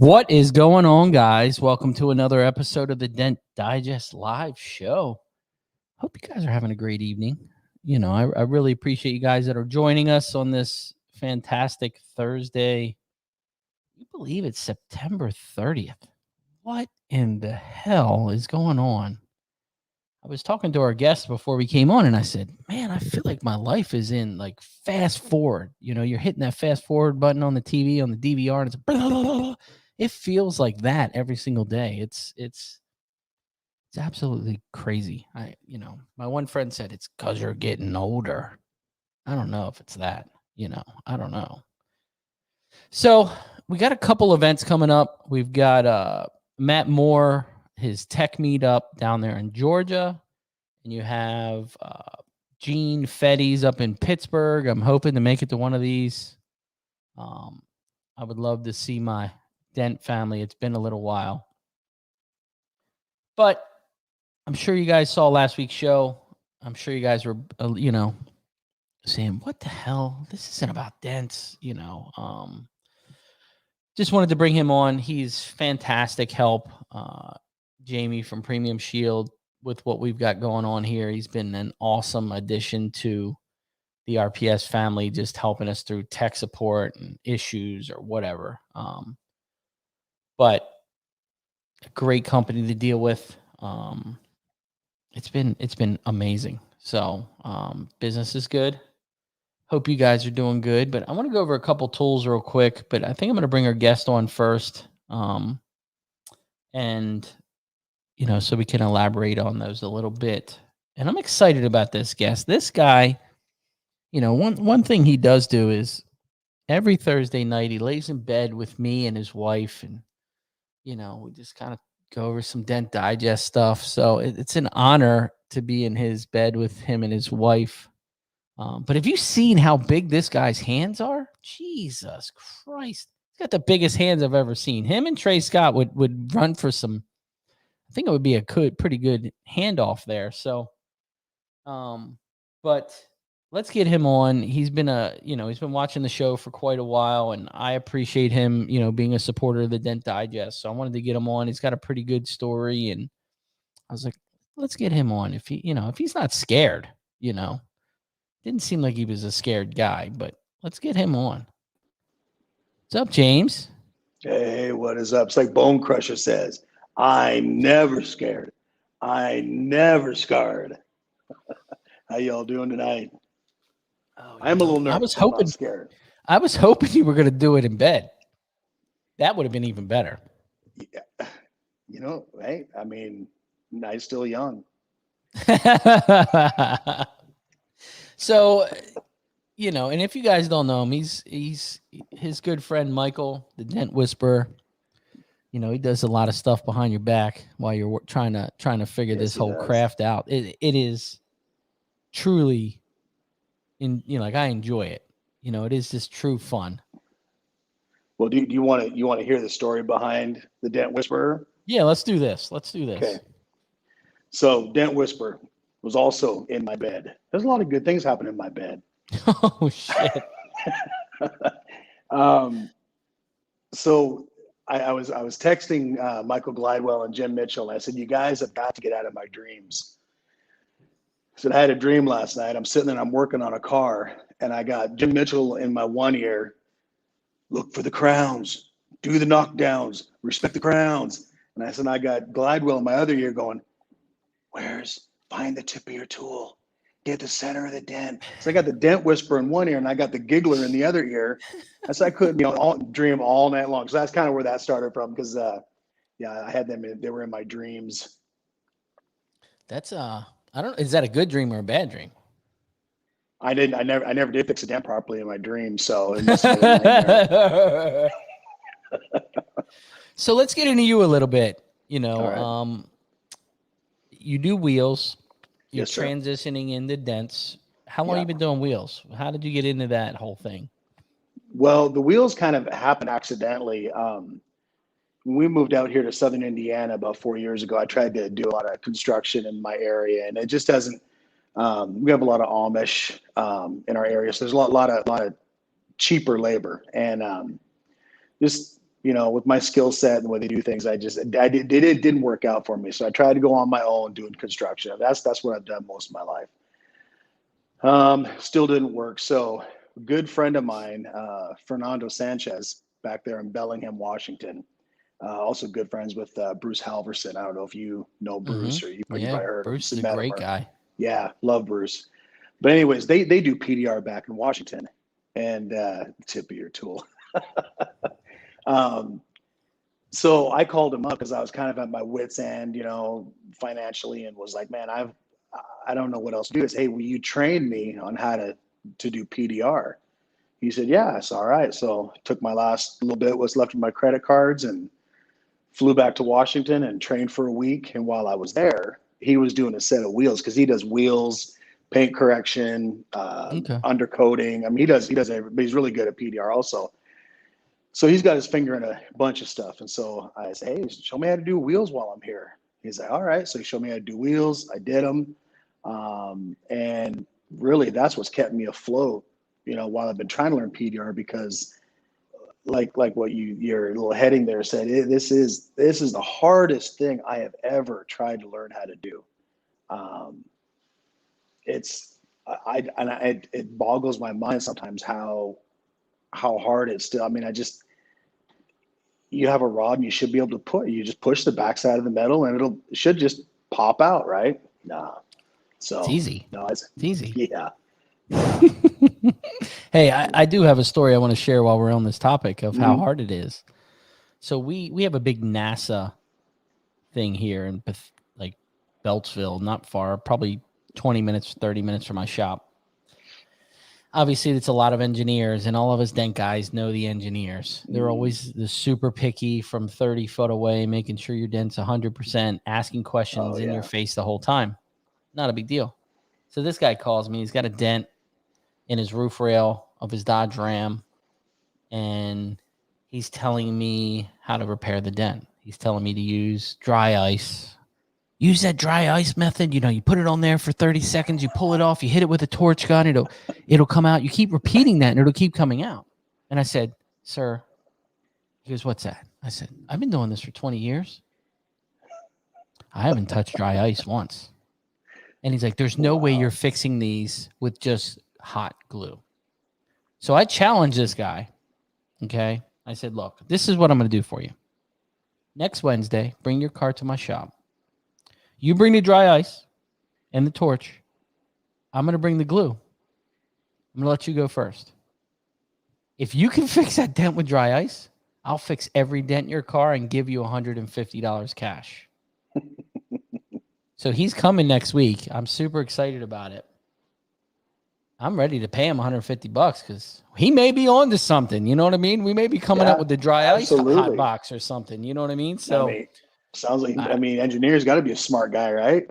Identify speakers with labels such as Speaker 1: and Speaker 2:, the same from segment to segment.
Speaker 1: What is going on, guys? Welcome to another episode of the Dent Digest Live Show. Hope you guys are having a great evening. You know, I really appreciate you guys that are joining us on this fantastic Thursday. You believe it's September 30th. What in the hell is going on? I was talking to our guest before we came on, and I said, man, I feel like my life is in like fast forward. You know, you're hitting that fast forward button on the TV, on the DVR, and it's blah, blah, blah, blah. It feels like that every single day. It's absolutely crazy. My one friend said it's because you're getting older. I don't know if it's that, I don't know. So we got a couple events coming up. We've got Matt Moore, his tech meetup down there in Georgia. And you have Gene Fetty's up in Pittsburgh. I'm hoping to make it to one of these. I would love to see my Dent family. It's been a little while. But I'm sure you guys saw last week's show. I'm sure you guys were, saying, what the hell? This isn't about dents, Just wanted to bring him on. He's fantastic help. Jamie from Premium Shield with what we've got going on here. He's been an awesome addition to the RPS family, just helping us through tech support and issues or whatever. But a great company to deal with. It's been amazing. So business is good. Hope you guys are doing good. But I want to go over a couple tools real quick. But I think I'm going to bring our guest on first, and so we can elaborate on those a little bit. And I'm excited about this guest. This guy, one thing he does do is every Thursday night he lays in bed with me and his wife, and we just kind of go over some Dent Digest stuff. So it's an honor to be in his bed with him and his wife. But have you seen how big this guy's hands are? Jesus Christ. He's got the biggest hands I've ever seen. Him and Trey Scott would run for some, I think it would be a pretty good handoff there. So, but let's get him on. He's been he's been watching the show for quite a while, and I appreciate him, being a supporter of the Dent Digest. So I wanted to get him on. He's got a pretty good story, and I was like, let's get him on. If if he's not scared, didn't seem like he was a scared guy, but let's get him on. What's up, James?
Speaker 2: Hey, what is up? It's like Bone Crusher says, I'm never scared. I never scarred. How y'all doing tonight?
Speaker 1: Oh,
Speaker 2: I'm a little nervous.
Speaker 1: I was hoping,
Speaker 2: scared.
Speaker 1: I was hoping you were going to do it in bed. That would have been even better.
Speaker 2: Yeah. Hey, I mean, I'm still young.
Speaker 1: So, and if you guys don't know him, he's his good friend Michael, the Dent Whisperer. He does a lot of stuff behind your back while you're trying to figure this whole craft out. It is truly I enjoy it. It is just true fun.
Speaker 2: Well, do you want to hear the story behind the Dent Whisperer?
Speaker 1: Yeah, let's do this.
Speaker 2: Okay. So Dent Whisperer was also in my bed. There's a lot of good things happening in my bed.
Speaker 1: Oh shit.
Speaker 2: So I was texting Michael Glidewell and Jim Mitchell, and I said, you guys have got to get out of my dreams. I said, I had a dream last night. I'm sitting there, I'm working on a car, and I got Jim Mitchell in my one ear look for the crowns, do the knockdowns, respect the crowns. And I said, I got Glidewell in my other ear going, find the tip of your tool, get the center of the dent. So I got the dent whisperer in one ear and I got the giggler in the other ear. And so I couldn't, dream all night long. So that's kind of where that started from. Cause yeah, I had them, they were in my dreams.
Speaker 1: That's is that a good dream or a bad dream?
Speaker 2: I never did fix a dent properly in my dreams. So it must have been a nightmare.
Speaker 1: So let's get into you a little bit.
Speaker 2: Right.
Speaker 1: You do wheels. You're
Speaker 2: Yes, sir.
Speaker 1: transitioning into dents. How long
Speaker 2: Yeah.
Speaker 1: you been doing wheels? How did you get into that whole thing?
Speaker 2: Well, the wheels kind of happened accidentally. When we moved out here to Southern Indiana about 4 years ago, I tried to do a lot of construction in my area, and it just doesn't. We have a lot of Amish in our area, so there's a lot of cheaper labor, and just with my skill set and the way they do things, it didn't work out for me. So I tried to go on my own doing construction. That's what I've done most of my life. Still didn't work. So a good friend of mine, Fernando Sanchez, back there in Bellingham, Washington. Also good friends with Bruce Halverson. I don't know if you know Bruce or you probably heard him.
Speaker 1: Bruce is a great guy.
Speaker 2: Yeah, love Bruce. But anyways, they do PDR back in Washington, and tip of your tool. So I called him up because I was kind of at my wit's end, financially, and was like, man, I don't know what else to do. Is, hey, will you train me on how to do PDR? He said, yeah, it's all right. So took my last little bit, what's left of my credit cards, and flew back to Washington and trained for a week. And while I was there, he was doing a set of wheels because he does wheels, paint correction, undercoating. I mean, he does everything, but he's really good at PDR also. So he's got his finger in a bunch of stuff. And so I said, hey, show me how to do wheels while I'm here. He's like, all right. So he showed me how to do wheels. I did them. And really that's what's kept me afloat, while I've been trying to learn PDR, because like what your little heading there said, this is the hardest thing I have ever tried to learn how to do. It boggles my mind sometimes how hard it's still. I mean, you have a rod and you should be able to you just push the backside of the metal and it should just pop out, right? Nah. So
Speaker 1: it's easy.
Speaker 2: No, it's
Speaker 1: easy.
Speaker 2: Yeah.
Speaker 1: Hey, I do have a story I want to share while we're on this topic of how hard it is. So we have a big NASA thing here in like Beltsville, not far, probably 20 minutes, 30 minutes from my shop. Obviously, it's a lot of engineers, and all of us dent guys know the engineers. They're always the super picky from 30 foot away, making sure your dent's 100%, asking questions in your face the whole time. Not a big deal. So this guy calls me. He's got a dent in his roof rail of his Dodge Ram, and he's telling me how to repair the dent. He's telling me to use dry ice. Use that dry ice method. You put it on there for 30 seconds, you pull it off, you hit it with a torch gun, it'll come out. You keep repeating that and it'll keep coming out. And I said, sir, he goes, what's that? I said, I've been doing this for 20 years. I haven't touched dry ice once. And he's like, there's no way you're fixing these with just hot glue. So I challenged this guy. Okay. I said, look, this is what I'm going to do for you. Next Wednesday, bring your car to my shop. You bring the dry ice and the torch. I'm going to bring the glue. I'm going to let you go first. If you can fix that dent with dry ice, I'll fix every dent in your car and give you $150 cash. So he's coming next week. I'm super excited about it. I'm ready to pay him $150 because he may be on to something. You know what I mean? We may be coming up with the dry ice hot box or something. You know what I mean? So
Speaker 2: sounds like, engineer's got to be a smart guy, right?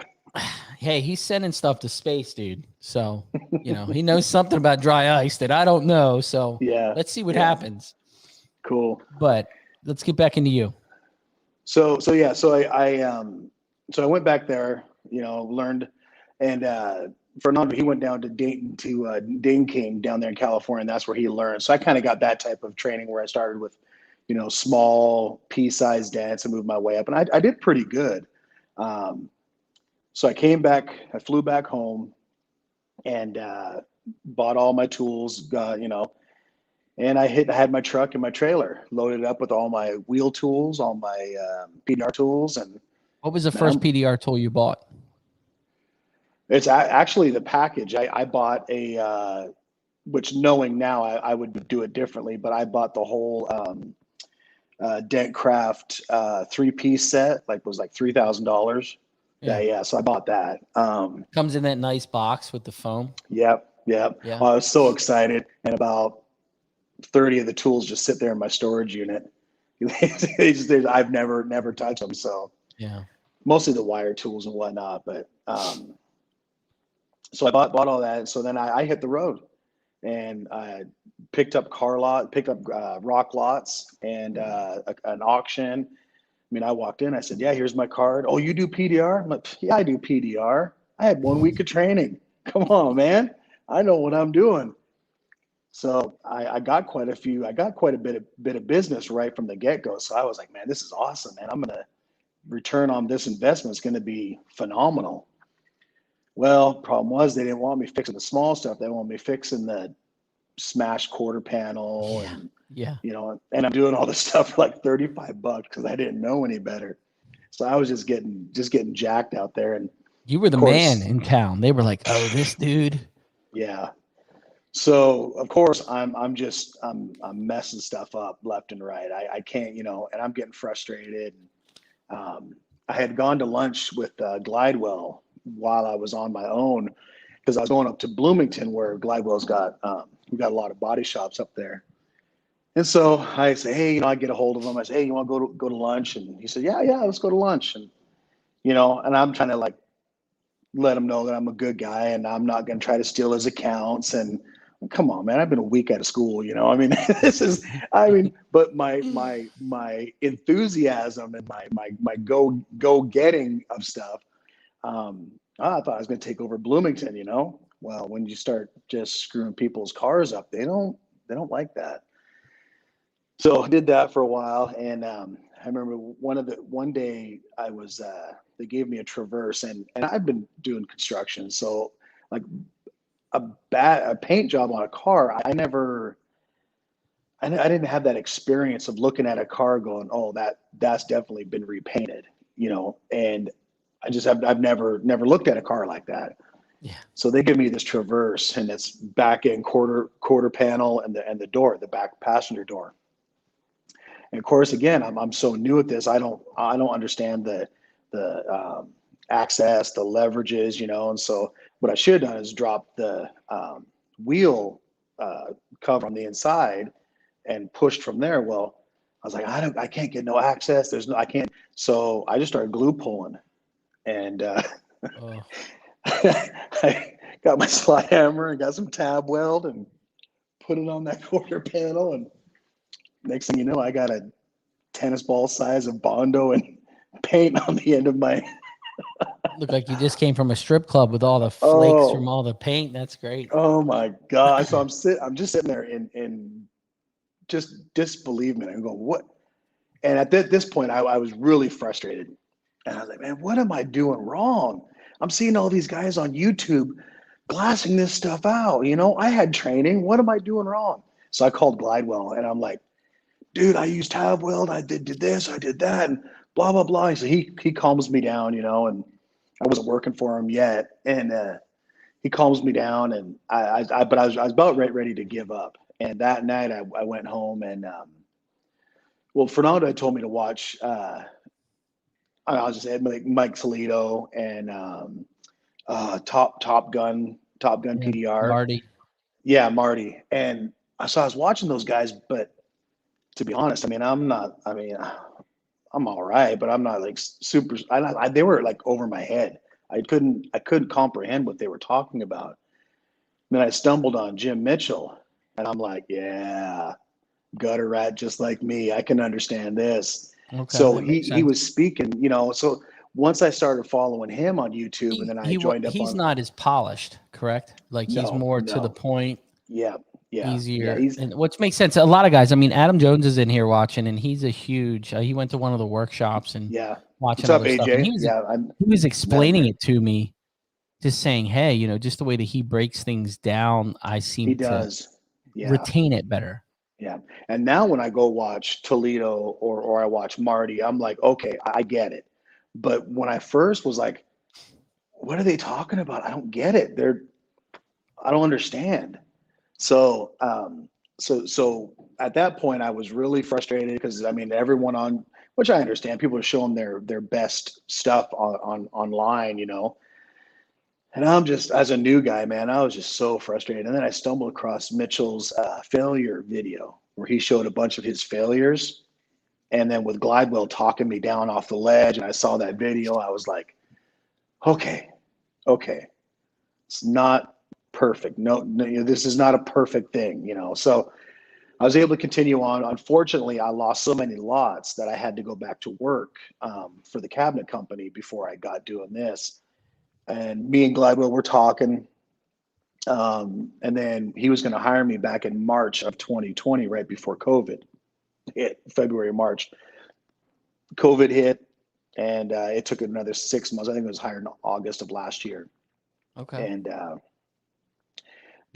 Speaker 1: Hey, he's sending stuff to space, dude. So, he knows something about dry ice that I don't know. So let's see what happens.
Speaker 2: Cool.
Speaker 1: But let's get back into you.
Speaker 2: So I went back there, learned, and Fernando, he went down to Dayton to Ding King down there in California, and that's where he learned. So I kind of got that type of training where I started with, small pea-sized dents and moved my way up, and I did pretty good. So I flew back home, and bought all my tools, And I had my truck and my trailer loaded up with all my wheel tools, all my PDR tools. And
Speaker 1: What was the
Speaker 2: man,
Speaker 1: first PDR tool you bought?
Speaker 2: it's actually the package. I bought a, which knowing now I would do it differently, but I bought the whole Dent Craft 3-piece set, was like $3,000. Yeah, so I bought that.
Speaker 1: Comes in that nice box with the foam.
Speaker 2: Yep.
Speaker 1: Yeah.
Speaker 2: I was so excited, and about 30 of the tools just sit there in my storage unit. I've never touched them. So
Speaker 1: yeah,
Speaker 2: mostly the wire tools and whatnot. But so I bought all that. So then I hit the road, and I picked up rock lots and an auction. I mean, I walked in, I said, yeah, here's my card. Oh, you do PDR? I'm like, yeah, I do PDR. I had 1 week of training. Come on, man. I know what I'm doing. So I got quite a bit of business right from the get-go. So I was like, man, this is awesome, man. I'm going to return on this investment is going to be phenomenal. Well, problem was they didn't want me fixing the small stuff. They want me fixing the smashed quarter panel and and I'm doing all this stuff for like $35 because I didn't know any better. So I was just getting jacked out there. And
Speaker 1: you were the man in town. They were like, oh, this dude.
Speaker 2: Yeah. So of course I'm messing stuff up left and right. I can't, and I'm getting frustrated. I had gone to lunch with Glidewell while I was on my own because I was going up to Bloomington where Glidewell's got we got a lot of body shops up there. And so I say, hey, I get a hold of him. I say, hey, you want to go to lunch? And he said, yeah, let's go to lunch. And and I'm trying to let him know that I'm a good guy and I'm not going to try to steal his accounts. And come on, man, I've been a week out of school, I mean, but my enthusiasm and my go getting of stuff, I thought I was going to take over Bloomington, Well, when you start just screwing people's cars up, they don't like that. So I did that for a while. And I remember one day I was, they gave me a Traverse and I've been doing construction. So like a paint job on a car, I didn't have that experience of looking at a car going, oh, that's definitely been repainted, and I've never looked at a car like that.
Speaker 1: Yeah.
Speaker 2: So they give me this Traverse and it's back end quarter panel and the door, the back passenger door. And of course, again, I'm so new at this. I don't understand the access, the leverages, and so what I should have done is drop the wheel cover on the inside and pushed from there. Well, I was like, I can't get no access. I can't. So I just started glue pulling, and I got my slide hammer and got some tab weld and put it on that quarter panel. And next thing you know, I got a tennis ball size of Bondo and paint on the end of my.
Speaker 1: Look like you just came from a strip club with all the flakes from all the paint. That's great.
Speaker 2: Oh my God. So I'm just sitting there in just disbelievement and going, what? And at this point I was really frustrated. And I was like, man, what am I doing wrong? I'm seeing all these guys on YouTube glassing this stuff out. I had training. What am I doing wrong? So I called Glidewell and I'm like, dude, I used tab weld. I did this, I did that, and blah, blah, blah. So he calms me down, and I wasn't working for him yet. And he calms me down, and I was about ready to give up. And that night I went home and, Fernando had told me to watch, I'll just say Mike Toledo and Top Gun PDR.
Speaker 1: Marty.
Speaker 2: Yeah, Marty. And so I was watching those guys, but to be honest, I'm all right, but I'm not like super. They were like over my head. I couldn't comprehend what they were talking about. And then I stumbled on Jim Mitchell, and I'm like, yeah, gutter rat, just like me. I can understand this. Okay, so he was speaking, So once I started following him on YouTube, and then I joined up.
Speaker 1: He's not as polished, correct? Like he's more to the point.
Speaker 2: Yeah.
Speaker 1: Easier, and which makes sense. A lot of guys. Adam Jones is in here watching, and he's a huge. He went to one of the workshops and watching all this stuff. And he was explaining it to me, just saying, "Hey, just the way that he breaks things down, I seem to retain it better."
Speaker 2: Yeah. And now when I go watch Toledo or I watch Marty, I'm like, okay, I get it. But when I first was like, what are they talking about? I don't get it. I don't understand. So, so at that point, I was really frustrated because I mean, everyone on, which I understand, people are showing their best stuff on online, you know. And I'm just, as a new guy, man, I was just so frustrated. And then I stumbled across Mitchell's failure video where he showed a bunch of his failures. And then with Glidewell talking me down off the ledge, and I saw that video, I was like, okay, okay, it's not perfect. No, you know, this is not a perfect thing, you know. So I was able to continue on. Unfortunately, I lost so many lots that I had to go back to work for the cabinet company before I got doing this. And me and Glidewell were talking, and then he was going to hire me back in March of 2020, right before COVID hit, February, March. COVID hit, and it took another 6 months. I think it was hired in August of last year.
Speaker 1: Okay.
Speaker 2: And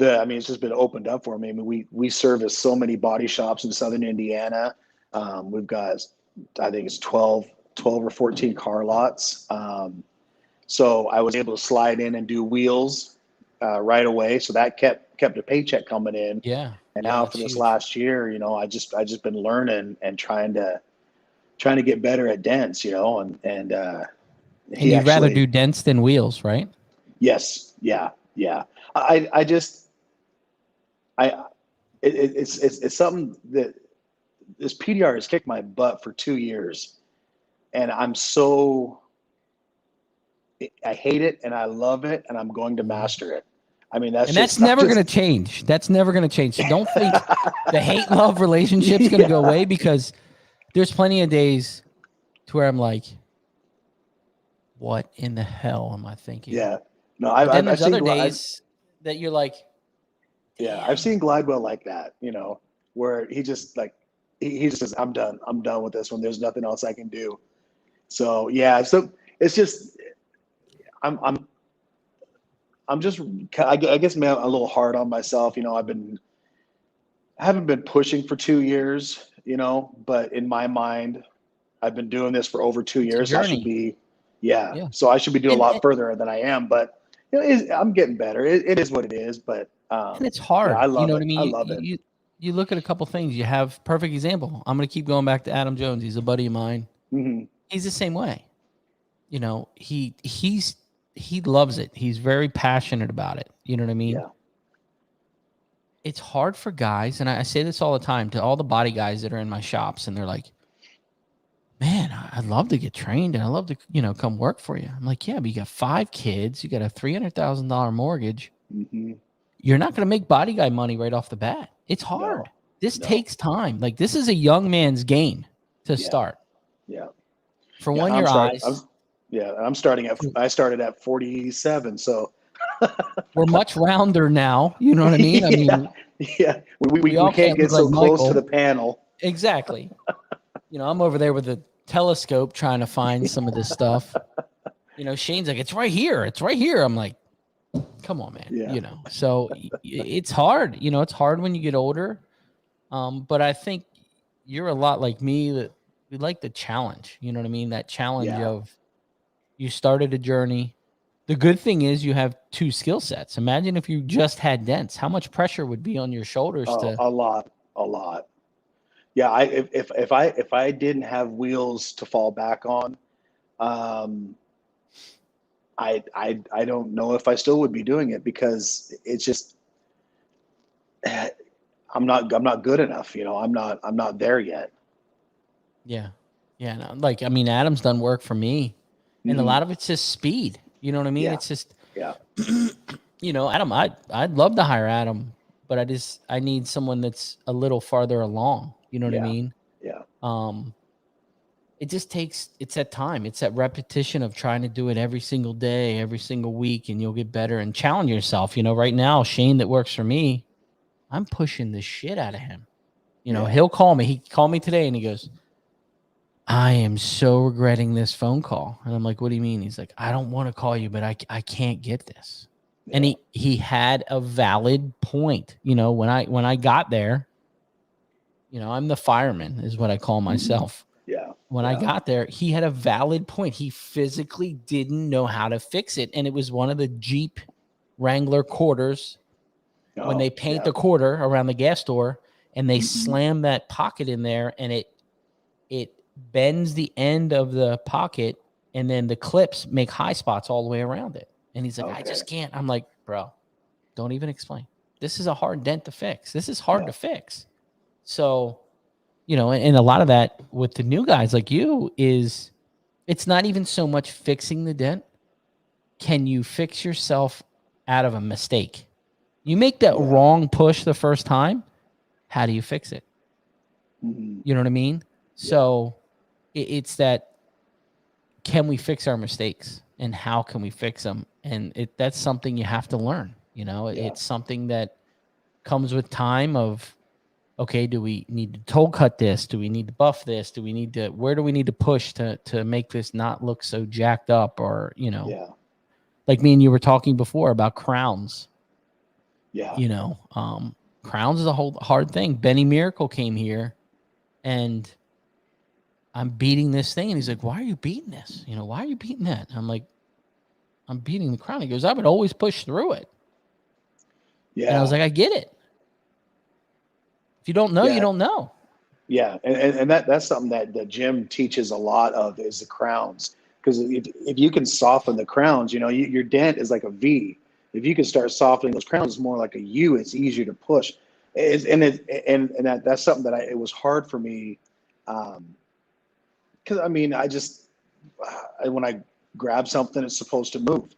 Speaker 2: I mean, it's just been opened up for me. I mean, we service so many body shops in Southern Indiana. We've got, I think it's 12 or 14 car lots. So I was able to slide in and do wheels right away. So that kept a paycheck coming in.
Speaker 1: Yeah.
Speaker 2: And
Speaker 1: Yeah,
Speaker 2: now
Speaker 1: that's
Speaker 2: for this
Speaker 1: huge.
Speaker 2: last year, you know, I just been learning and trying to get better at dents, you know, and
Speaker 1: And
Speaker 2: he
Speaker 1: you'd rather do
Speaker 2: actually,
Speaker 1: dents than wheels, right?
Speaker 2: yes, yeah, yeah. I just it's something that this PDR has kicked my butt for 2 years, and I hate it and I love it, and I'm going to
Speaker 1: Mhm.
Speaker 2: master it. I mean, that's
Speaker 1: And that's
Speaker 2: just I'm
Speaker 1: never going to
Speaker 2: just
Speaker 1: change. That's never going to change. So don't think the hate love relationship's going to go
Speaker 2: yeah,
Speaker 1: away, because there's plenty of days to where I'm like, what in the hell am I thinking?
Speaker 2: yeah. No,
Speaker 1: But then
Speaker 2: I've
Speaker 1: there's
Speaker 2: seen
Speaker 1: other days that you're like,
Speaker 2: yeah, I've
Speaker 1: damn.
Speaker 2: seen Glidewell like that, you know, where he just like he just says, I'm done. I'm done with this one. There's nothing else I can do. So yeah, so it's just I'm I'm I'm just I guess man, a little hard on myself. You know, I haven't been pushing for 2 years, you know, but in my mind, I've been doing this for over two
Speaker 1: It's a
Speaker 2: years. So I should
Speaker 1: journey.
Speaker 2: be, yeah.
Speaker 1: Yeah.
Speaker 2: So I should be doing a
Speaker 1: And,
Speaker 2: lot further than I am, but you know, I'm getting better. It is what it is, but
Speaker 1: and it's
Speaker 2: yeah, I
Speaker 1: hard. You
Speaker 2: love
Speaker 1: know what
Speaker 2: it.
Speaker 1: I
Speaker 2: I
Speaker 1: mean?
Speaker 2: love it.
Speaker 1: You look at a couple things. You have perfect example. I'm going to keep going back to Adam Jones. He's a buddy of mine.
Speaker 2: Hmm.
Speaker 1: He's the same way. You know, he loves it. He's very passionate about it. You know what I mean?
Speaker 2: Yeah.
Speaker 1: It's hard for guys, and I say this all the time to all the body guys that are in my shops, and they're like, man, I'd love to get trained and I love to, come work for you. I'm like, yeah, but you got 5 kids, you got a $300,000 mortgage.
Speaker 2: Hmm.
Speaker 1: You're not going to make body guy money right off the bat. It's hard.
Speaker 2: No,
Speaker 1: This
Speaker 2: no.
Speaker 1: takes time. Like, this is a young man's game to
Speaker 2: Yeah.
Speaker 1: start.
Speaker 2: Yeah.
Speaker 1: For
Speaker 2: Yeah.
Speaker 1: one, your eyes.
Speaker 2: I'm starting I started at 47. So
Speaker 1: We're much rounder now. You know what I mean? I
Speaker 2: yeah.
Speaker 1: mean,
Speaker 2: Yeah.
Speaker 1: we
Speaker 2: We
Speaker 1: all
Speaker 2: can't
Speaker 1: can't
Speaker 2: get
Speaker 1: look like
Speaker 2: so close to
Speaker 1: Michael.
Speaker 2: the panel.
Speaker 1: Exactly. I'm over there with the telescope trying to find some of this stuff. Shane's like, it's right here. It's right here. I'm like, come on, man.
Speaker 2: Yeah.
Speaker 1: So it's hard. It's hard when you get older. But I think you're a lot like me, that we like the challenge. You know what I mean? That challenge
Speaker 2: Yeah.
Speaker 1: of, you started a journey. The good thing is you have 2 skill sets. Imagine if you just had dents, how much pressure would be on your shoulders
Speaker 2: Oh,
Speaker 1: to.
Speaker 2: a lot. Yeah. If I didn't have wheels to fall back on, um, I don't know if I still would be doing it, because it's just, I'm not good enough. You know, I'm not there yet.
Speaker 1: Yeah. Yeah. No, like, I mean, Adam's done work for me, and a
Speaker 2: Hmm.
Speaker 1: lot of it's just speed. You know what I mean?
Speaker 2: Yeah.
Speaker 1: It's just,
Speaker 2: Yeah.
Speaker 1: Adam, I'd love to hire Adam, but I need someone that's a little farther along. You know what I
Speaker 2: Yeah.
Speaker 1: mean?
Speaker 2: Yeah.
Speaker 1: Um, it just takes, it's that time. It's that repetition of trying to do it every single day, every single week, and you'll get better and challenge yourself. Right now, Shane that works for me, I'm pushing the shit out of him.
Speaker 2: Yeah.
Speaker 1: He'll call me. He called me today and he goes, I am so regretting this phone call. And I'm like, what do you mean? He's like, I don't want to call you, but I can't get this. And
Speaker 2: Yeah.
Speaker 1: he had a valid point. When I got there, I'm the fireman is what I call myself.
Speaker 2: Yeah.
Speaker 1: When I got there, he had a valid point. He physically didn't know how to fix it. And it was one of the Jeep Wrangler quarters when they paint the quarter around the gas door and they slam that pocket in there, and it bends the end of the pocket, and then the clips make high spots all the way around it. And he's like, I just can't. I'm like, bro, don't even explain. This is a hard dent to fix. This is hard to fix. So, and a lot of that with the new guys like you is it's not even so much fixing the dent. Can you fix yourself out of a mistake? You make that wrong push the first time. How do you fix it? You know what I mean? So it's that, can we fix our mistakes and how can we fix them? And that's something you have to learn. It's something that comes with time of, okay, do we need to toe cut this? Do we need to buff this? Where do we need to push to make this not look so jacked up? Or, like me and you were talking before about crowns. Yeah. Crowns is a whole hard thing. Benny Miracle came here and I'm beating this thing. And he's like, why are you beating this? Why are you beating that? I'm like, I'm beating the crown. He goes, I would always push through it. Yeah. And I was like, I get it. If you don't know, you don't know.
Speaker 2: Yeah. And that's something that the gym teaches a lot of is the crowns. Because if you can soften the crowns, your dent is like a V. If you can start softening those crowns, it's more like a U. It's easier to push. That's something that it was hard for me. Because when I grab something, it's supposed to move.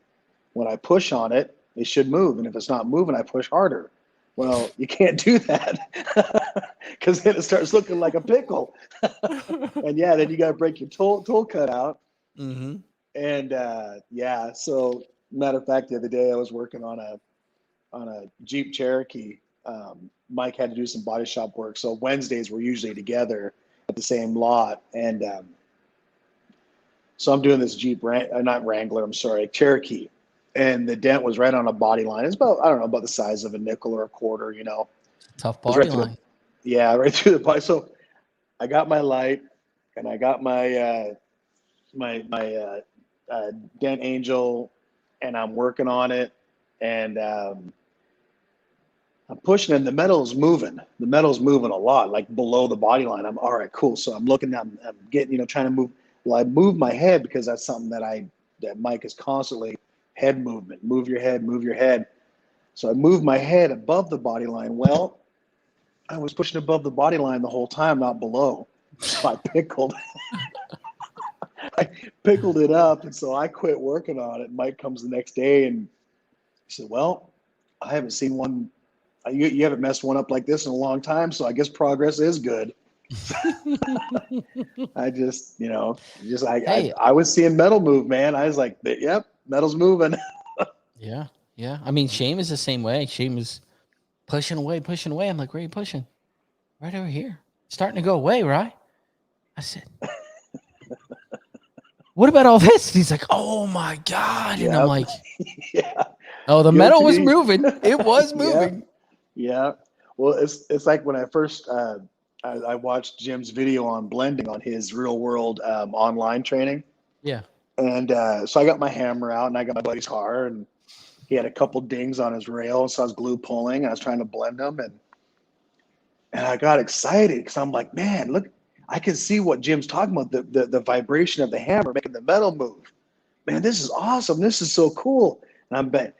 Speaker 2: When I push on it, it should move. And if it's not moving, I push harder. Well, you can't do that because then it starts looking like a pickle. And then you got to break your tool cut out. Mm-hmm. And so matter of fact, the other day I was working on a Jeep Cherokee. Mike had to do some body shop work, so Wednesdays we're usually together at the same lot. And so I'm doing this Jeep Cherokee, and the dent was right on a body line. It's about the size of a nickel or a quarter.
Speaker 1: Tough body line.
Speaker 2: Right through the body. So I got my light and I got my Dent Angel, and I'm working on it, and I'm pushing, and the metal's moving. The metal's moving a lot, like below the body line. I'm all right, cool. So I'm looking, I'm getting, trying to move. Well, I move my head because that's something that Mike is constantly head movement. Move your head, move your head. So I move my head above the body line. Well, I was pushing above the body line the whole time, not below. So I pickled. I pickled it up, and so I quit working on it. Mike comes the next day, and he said, well, I haven't seen one. You haven't messed one up like this in a long time, so I guess progress is good. I just, I was seeing metal move, man. I was like, yep, metal's moving.
Speaker 1: Yeah. I mean, Shane is the same way. Shane was pushing away. I'm like, where are you pushing? Right over here. Starting to go away, right? I said, what about all this? And he's like, oh my God. And I'm like, oh, the metal was moving. It was moving.
Speaker 2: Yeah. Well, it's like when I first, I watched Jim's video on blending on his real world online training.
Speaker 1: Yeah.
Speaker 2: And so I got my hammer out, and I got my buddy's car, and he had a couple dings on his rail. So I was glue pulling, and I was trying to blend them. And I got excited because I'm like, man, look, I can see what Jim's talking about, the vibration of the hammer making the metal move. Man, this is awesome. This is so cool. And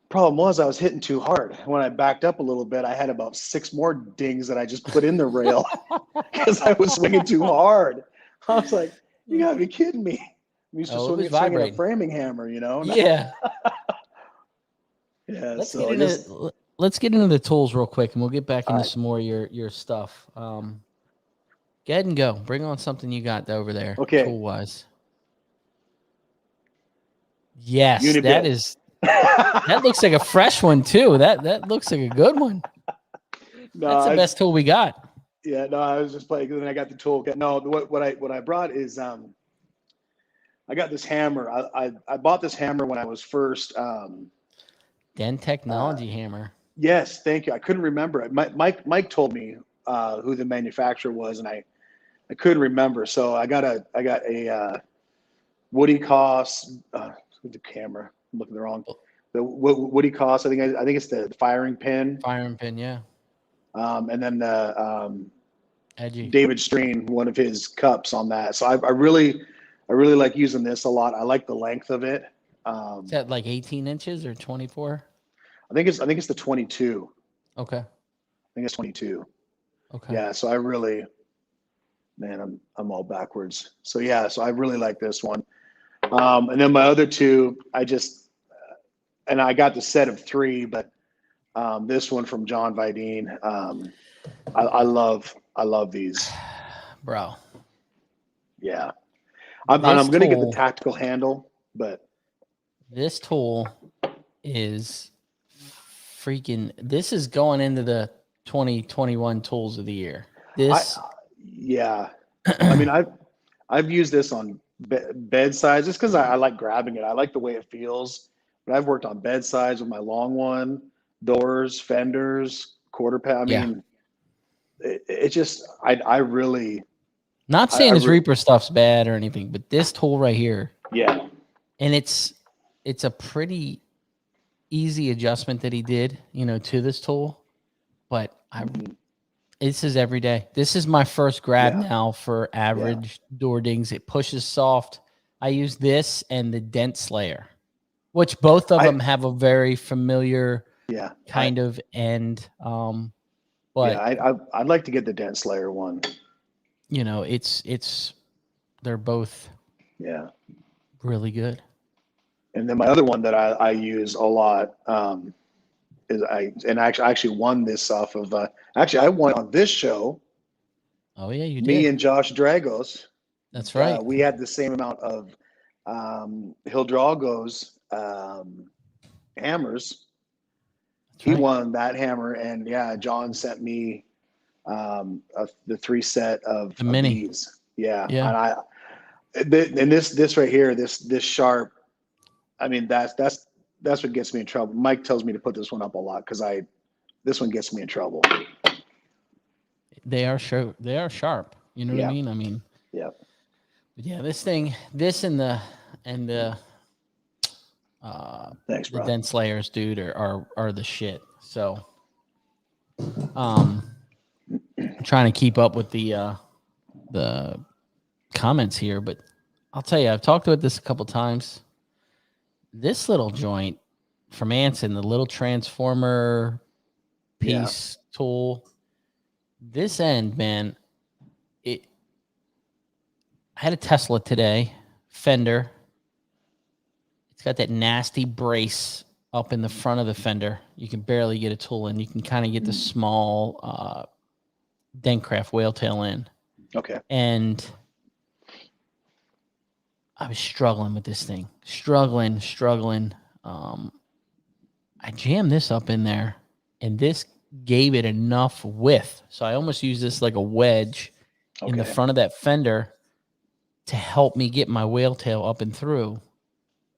Speaker 2: problem was I was hitting too hard. When I backed up a little bit, I had about 6 more dings that I just put in the rail because I was swinging too hard. I was like, you gotta be kidding me. I'm used to swinging a framing hammer,
Speaker 1: Yeah.
Speaker 2: Yeah.
Speaker 1: Let's get into the tools real quick, and we'll get back into some more of your stuff. Go ahead and go. Bring on something you got over there.
Speaker 2: Okay.
Speaker 1: Tool wise. Yes,
Speaker 2: Unibit.
Speaker 1: That is. That looks like a fresh one too. That looks like a good one.
Speaker 2: No,
Speaker 1: that's the best tool we got.
Speaker 2: Yeah, no, I was just playing, and then I got the tool. No, what I brought is I got this hammer. I bought this hammer when I was first
Speaker 1: Dent Technology hammer.
Speaker 2: Yes, thank you. I couldn't remember it. Mike told me who the manufacturer was, and I couldn't remember. So I got a Woody Koss, with the camera, I'm looking at the wrong. The Woody Koss, I think it's the firing pin.
Speaker 1: Firing pin, yeah.
Speaker 2: And then the
Speaker 1: Edgy.
Speaker 2: David Streen, one of his cups on that. So I really like using this a lot. I like the length of it.
Speaker 1: Is that like 18 inches or 24?
Speaker 2: I think it's the 22.
Speaker 1: Okay.
Speaker 2: I think it's 22.
Speaker 1: Okay.
Speaker 2: Yeah. So I really, man, I'm all backwards. So yeah. So I really like this one. And then my other two, and I got the set of 3, but this one from John Vidine, I love these.
Speaker 1: Bro.
Speaker 2: Yeah. I'm going to get the tactical handle, but
Speaker 1: this tool is freaking, this is going into the 2021 tools of the year.
Speaker 2: Yeah. I mean, I've used this on bedsides just because I like grabbing it. I like the way it feels. But I've worked on bedsides with my long one, doors, fenders, quarter pound. I mean, it just, I really.
Speaker 1: Not saying this Reaper stuff's bad or anything, but this tool right here.
Speaker 2: Yeah.
Speaker 1: And it's a pretty easy adjustment that he did, to this tool. But this is every day. This is my first grab now for average door dings. It pushes soft. I use this and the Dent Slayer, which both of them have a very familiar kind of end. But
Speaker 2: I'd like to get the Dent Slayer one.
Speaker 1: They're both really good.
Speaker 2: And then my other one that I use a lot is I actually won this off of I won on this show.
Speaker 1: Oh yeah, you did.
Speaker 2: Me and Josh Dragos.
Speaker 1: That's right.
Speaker 2: We had the same amount of Hildrago's hammers. He won that hammer, and John sent me the 3 set of
Speaker 1: the mini.
Speaker 2: These. Yeah. And this right here, this sharp. I mean, that's what gets me in trouble. Mike tells me to put this one up a lot because this one gets me in trouble.
Speaker 1: They are sharp. They are sharp. You know what I mean? I mean,
Speaker 2: yeah.
Speaker 1: But yeah, this and the
Speaker 2: Thanks, bro.
Speaker 1: the Dent Slayers, dude, are the shit. So, trying to keep up with the comments here, but I'll tell you, I've talked about this a couple times. This little joint from Anson, the little transformer piece tool, this end, man, I had a Tesla today, fender. It's got that nasty brace up in the front of the fender. You can barely get a tool in. You can kind of get the small Dentcraft whale tail in.
Speaker 2: Okay.
Speaker 1: And I was struggling with this thing. Struggling. I jammed this up in there, and this gave it enough width. So I almost used this like a wedge in the front of that fender to help me get my whale tail up and through.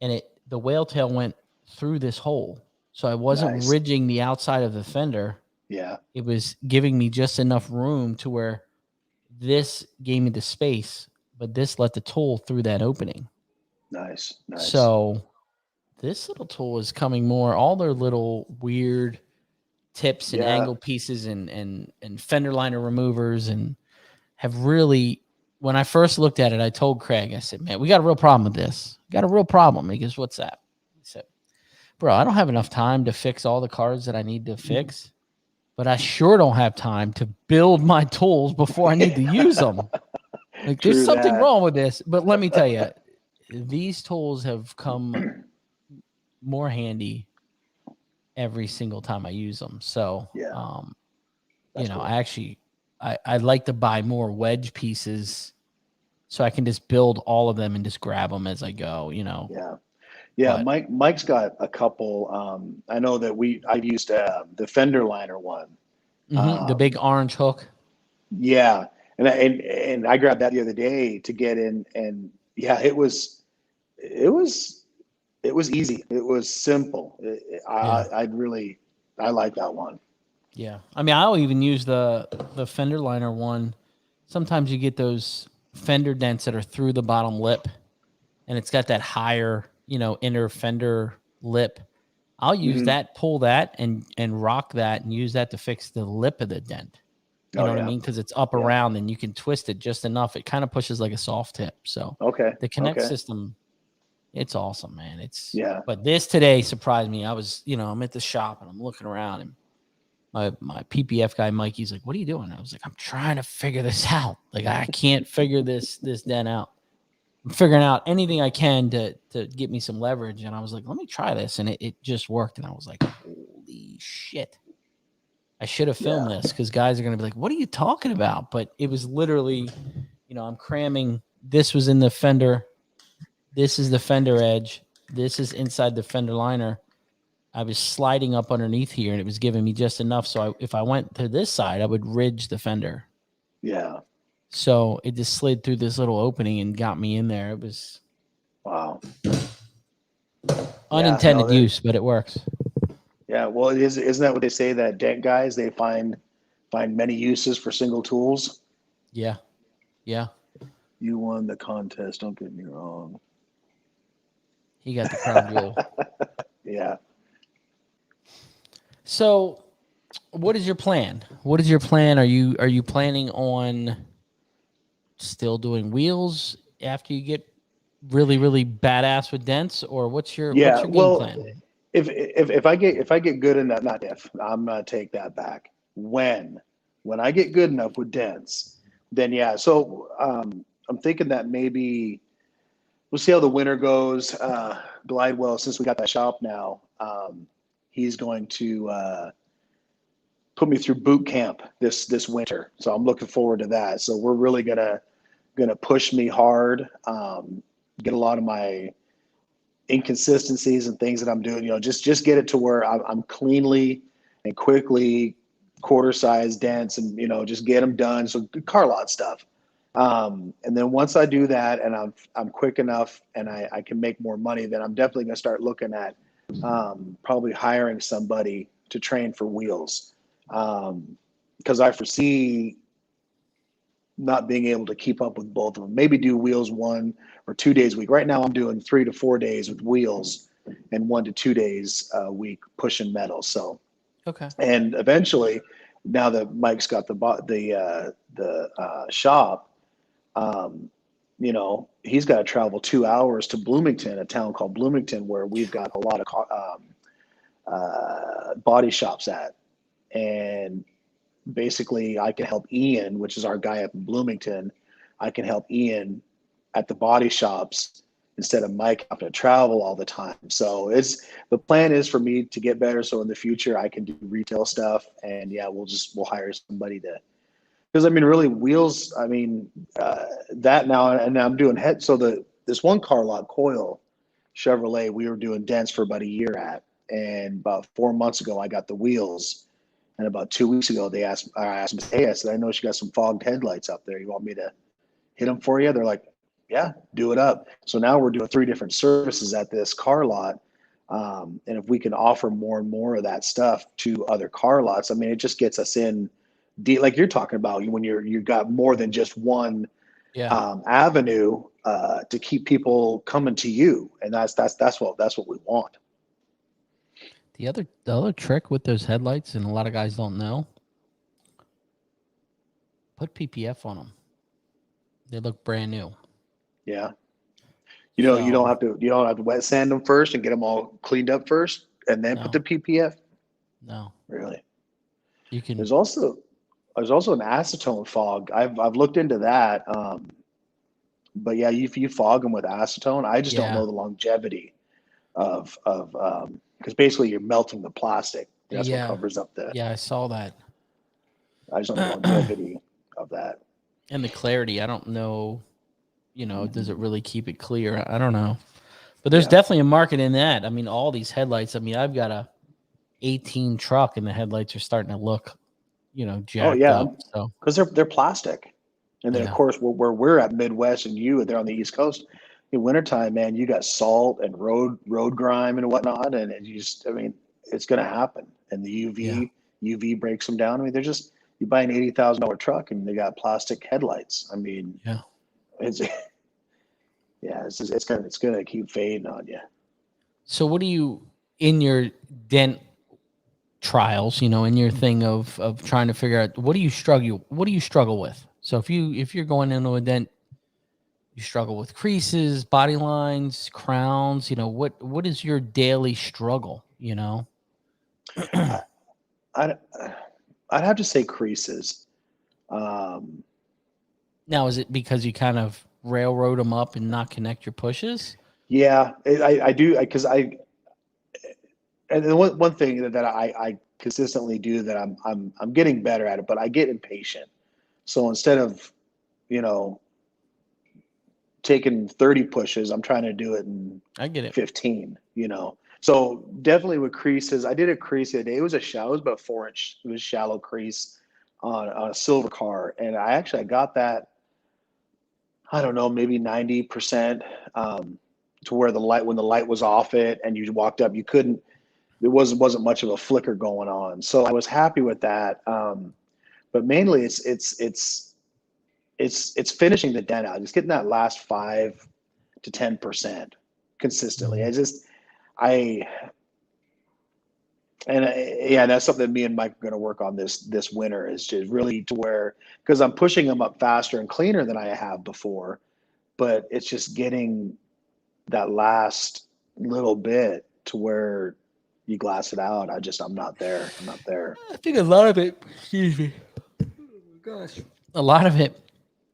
Speaker 1: And the whale tail went through this hole. So I wasn't ridging the outside of the fender.
Speaker 2: Yeah.
Speaker 1: It was giving me just enough room to where this gave me the space, but this let the tool through that opening.
Speaker 2: Nice.
Speaker 1: So this little tool is coming more, all their little weird tips and angle pieces and fender liner removers, and have really, when I first looked at it, I told Craig, I said, man, we got a real problem with this. Got a real problem. He goes, what's that? I said, bro, I don't have enough time to fix all the cards that I need to fix, but I sure don't have time to build my tools before I need to use them. Like, there's something wrong with this. But let me tell you, these tools have come more handy every single time I use them. So, cool. I'd like to buy more wedge pieces so I can just build all of them and just grab them as I go,
Speaker 2: Yeah. But Mike's got a couple. I know that I've used the fender liner one.
Speaker 1: The big orange hook.
Speaker 2: Yeah. And I grabbed that the other day to get in, and it was easy. It was simple. I like that one.
Speaker 1: Yeah. I mean, I'll even use the fender liner one. Sometimes you get those fender dents that are through the bottom lip, and it's got that higher, inner fender lip. I'll use
Speaker 2: Mhm.
Speaker 1: that, pull that, and rock that, and use that to fix the lip of the dent. You
Speaker 2: Oh
Speaker 1: know what I
Speaker 2: yeah.
Speaker 1: mean? Because it's up
Speaker 2: Yeah.
Speaker 1: around, and you can twist it just enough. It kind of pushes like a soft tip. So
Speaker 2: Okay.
Speaker 1: the Connect
Speaker 2: Okay.
Speaker 1: system, it's awesome, man.
Speaker 2: Yeah.
Speaker 1: But this today surprised me. I was, I'm at the shop and I'm looking around, and my PPF guy Mikey's like, "What are you doing?" I was like, "I'm trying to figure this out. Like, I can't figure this dent out. I'm figuring out anything I can to get me some leverage." And I was like, "Let me try this," and it just worked. And I was like, "Holy shit!" I should have filmed
Speaker 2: Yeah.
Speaker 1: this because guys are gonna be like, "What are you talking about?" But it was literally, I'm cramming. This was in the fender. This is the fender edge. This is inside the fender liner. I was sliding up underneath here, and it was giving me just enough. So if I went to this side, I would ridge the fender.
Speaker 2: Yeah.
Speaker 1: So it just slid through this little opening and got me in there. It was
Speaker 2: Wow. Yeah. No.
Speaker 1: unintended use, but it works.
Speaker 2: Yeah. Well, it is. Isn't that what they say, that dent guys, they find many uses for single tools?
Speaker 1: Yeah. Yeah.
Speaker 2: You won the contest. Don't get me wrong.
Speaker 1: He got the crown jewel.
Speaker 2: Yeah.
Speaker 1: So what is your plan? What is your plan? Are you planning on still doing wheels after you get really, really badass with dents, or what's your
Speaker 2: Yeah.
Speaker 1: game
Speaker 2: Well,
Speaker 1: plan?
Speaker 2: if I get good enough, not if, I'm gonna take that back. When I get good enough with dents, then yeah. So I'm thinking that maybe we'll see how the winter goes. Glidewell, since we got that shop now, he's going to put me through boot camp this winter. So I'm looking forward to that. So we're really gonna push me hard, get a lot of my inconsistencies and things that I'm doing, just get it to where I'm cleanly and quickly quarter size dents, and just get them done. So car lot stuff. And then once I do that, and I'm quick enough, and I can make more money, then I'm definitely going to start looking at probably hiring somebody to train for wheels, because I foresee not being able to keep up with both of them. Maybe do wheels 1 or 2 days a week. Right now, I'm doing 3 to 4 days with wheels, and 1 to 2 days a week pushing metal. So,
Speaker 1: Okay.
Speaker 2: and eventually, now that Mike's got the shop, he's got to travel 2 hours to Bloomington, a town called Bloomington, where we've got a lot of body shops at, and basically I can help Ian, which is our guy up in Bloomington. I can help Ian at the body shops instead of Mike having to travel all the time. So the plan is for me to get better. So in the future I can do retail stuff, and yeah, we'll hire somebody to, because I mean, really wheels, I mean, that now, and I'm doing head. So this one car lot, Coil Chevrolet, we were doing dents for about a year at, and about 4 months ago I got the wheels. And about 2 weeks ago, I asked them, "Hey," I said, "I know you got some fogged headlights up there. You want me to hit them for you?" They're like, "Yeah, do it up." So now we're doing 3 different services at this car lot. And if we can offer more and more of that stuff to other car lots, I mean, it just gets us in like you're talking about, when you got more than just one
Speaker 1: Yeah.
Speaker 2: avenue to keep people coming to you, and that's what we want.
Speaker 1: The other trick with those headlights, and a lot of guys don't know, put PPF on them. They look brand new.
Speaker 2: Yeah.
Speaker 1: So
Speaker 2: You don't have to wet sand them first and get them all cleaned up first, and then put
Speaker 1: no,
Speaker 2: the PPF.
Speaker 1: no,
Speaker 2: Really?
Speaker 1: you can.
Speaker 2: There's also an acetone fog. I've looked into that. But yeah, if you fog them with acetone, I just don't
Speaker 1: Yeah,
Speaker 2: know the longevity of because basically you're melting the plastic. That's what
Speaker 1: yeah,
Speaker 2: covers up the.
Speaker 1: yeah. I saw that.
Speaker 2: I just don't know the longevity of that.
Speaker 1: And the clarity, I don't know. Does it really keep it clear? I don't know. But there's
Speaker 2: Yeah.
Speaker 1: definitely a market in that. I mean, all these headlights. I mean, I've got a 18 truck, and the headlights are starting to look,
Speaker 2: Oh
Speaker 1: jacked
Speaker 2: yeah,
Speaker 1: up. So
Speaker 2: because they're plastic. And then of
Speaker 1: yeah,
Speaker 2: course where we're at Midwest, and they're on the East Coast. In wintertime, man, you got salt and road grime and whatnot, and you just, I mean, it's going to happen. And the
Speaker 1: yeah,
Speaker 2: UV UV breaks them down. I mean, they're just, you buy an $80,000 truck and they got plastic headlights. I mean,
Speaker 1: Yeah.
Speaker 2: it's yeah, it's gonna keep fading on you.
Speaker 1: So what do you, in your dent trials, in your thing of trying to figure out, what do you struggle with? So if you're going into a dent, you struggle with creases, body lines, crowns, what is your daily struggle,
Speaker 2: I, I'd, I'd have to say creases. Um,
Speaker 1: Now, is it because you kind of railroad them up and not connect your pushes?
Speaker 2: yeah, I do, because and then one thing that I consistently do that I'm getting better at it, but I get impatient. So instead of, you know, taking 30 pushes, I'm trying to do it in
Speaker 1: I get it.
Speaker 2: 15, you know. So definitely with creases, I did a crease the other day. It was about 4 inch. It was shallow crease on a silver car. And I got that, I don't know, maybe 90%, to where when the light was off it and you walked up, there wasn't much of a flicker going on. So I was happy with that. But mainly it's finishing the dent out. It's getting that last 5 to 10% consistently.
Speaker 1: Mhm.
Speaker 2: Yeah, that's something that me and Mike are going to work on this winter, is just really to where, because I'm pushing them up faster and cleaner than I have before, but it's just getting that last little bit to where you glass it out. I'm not there. I'm not there.
Speaker 1: I think a lot of it, excuse me. Oh my gosh. A lot of it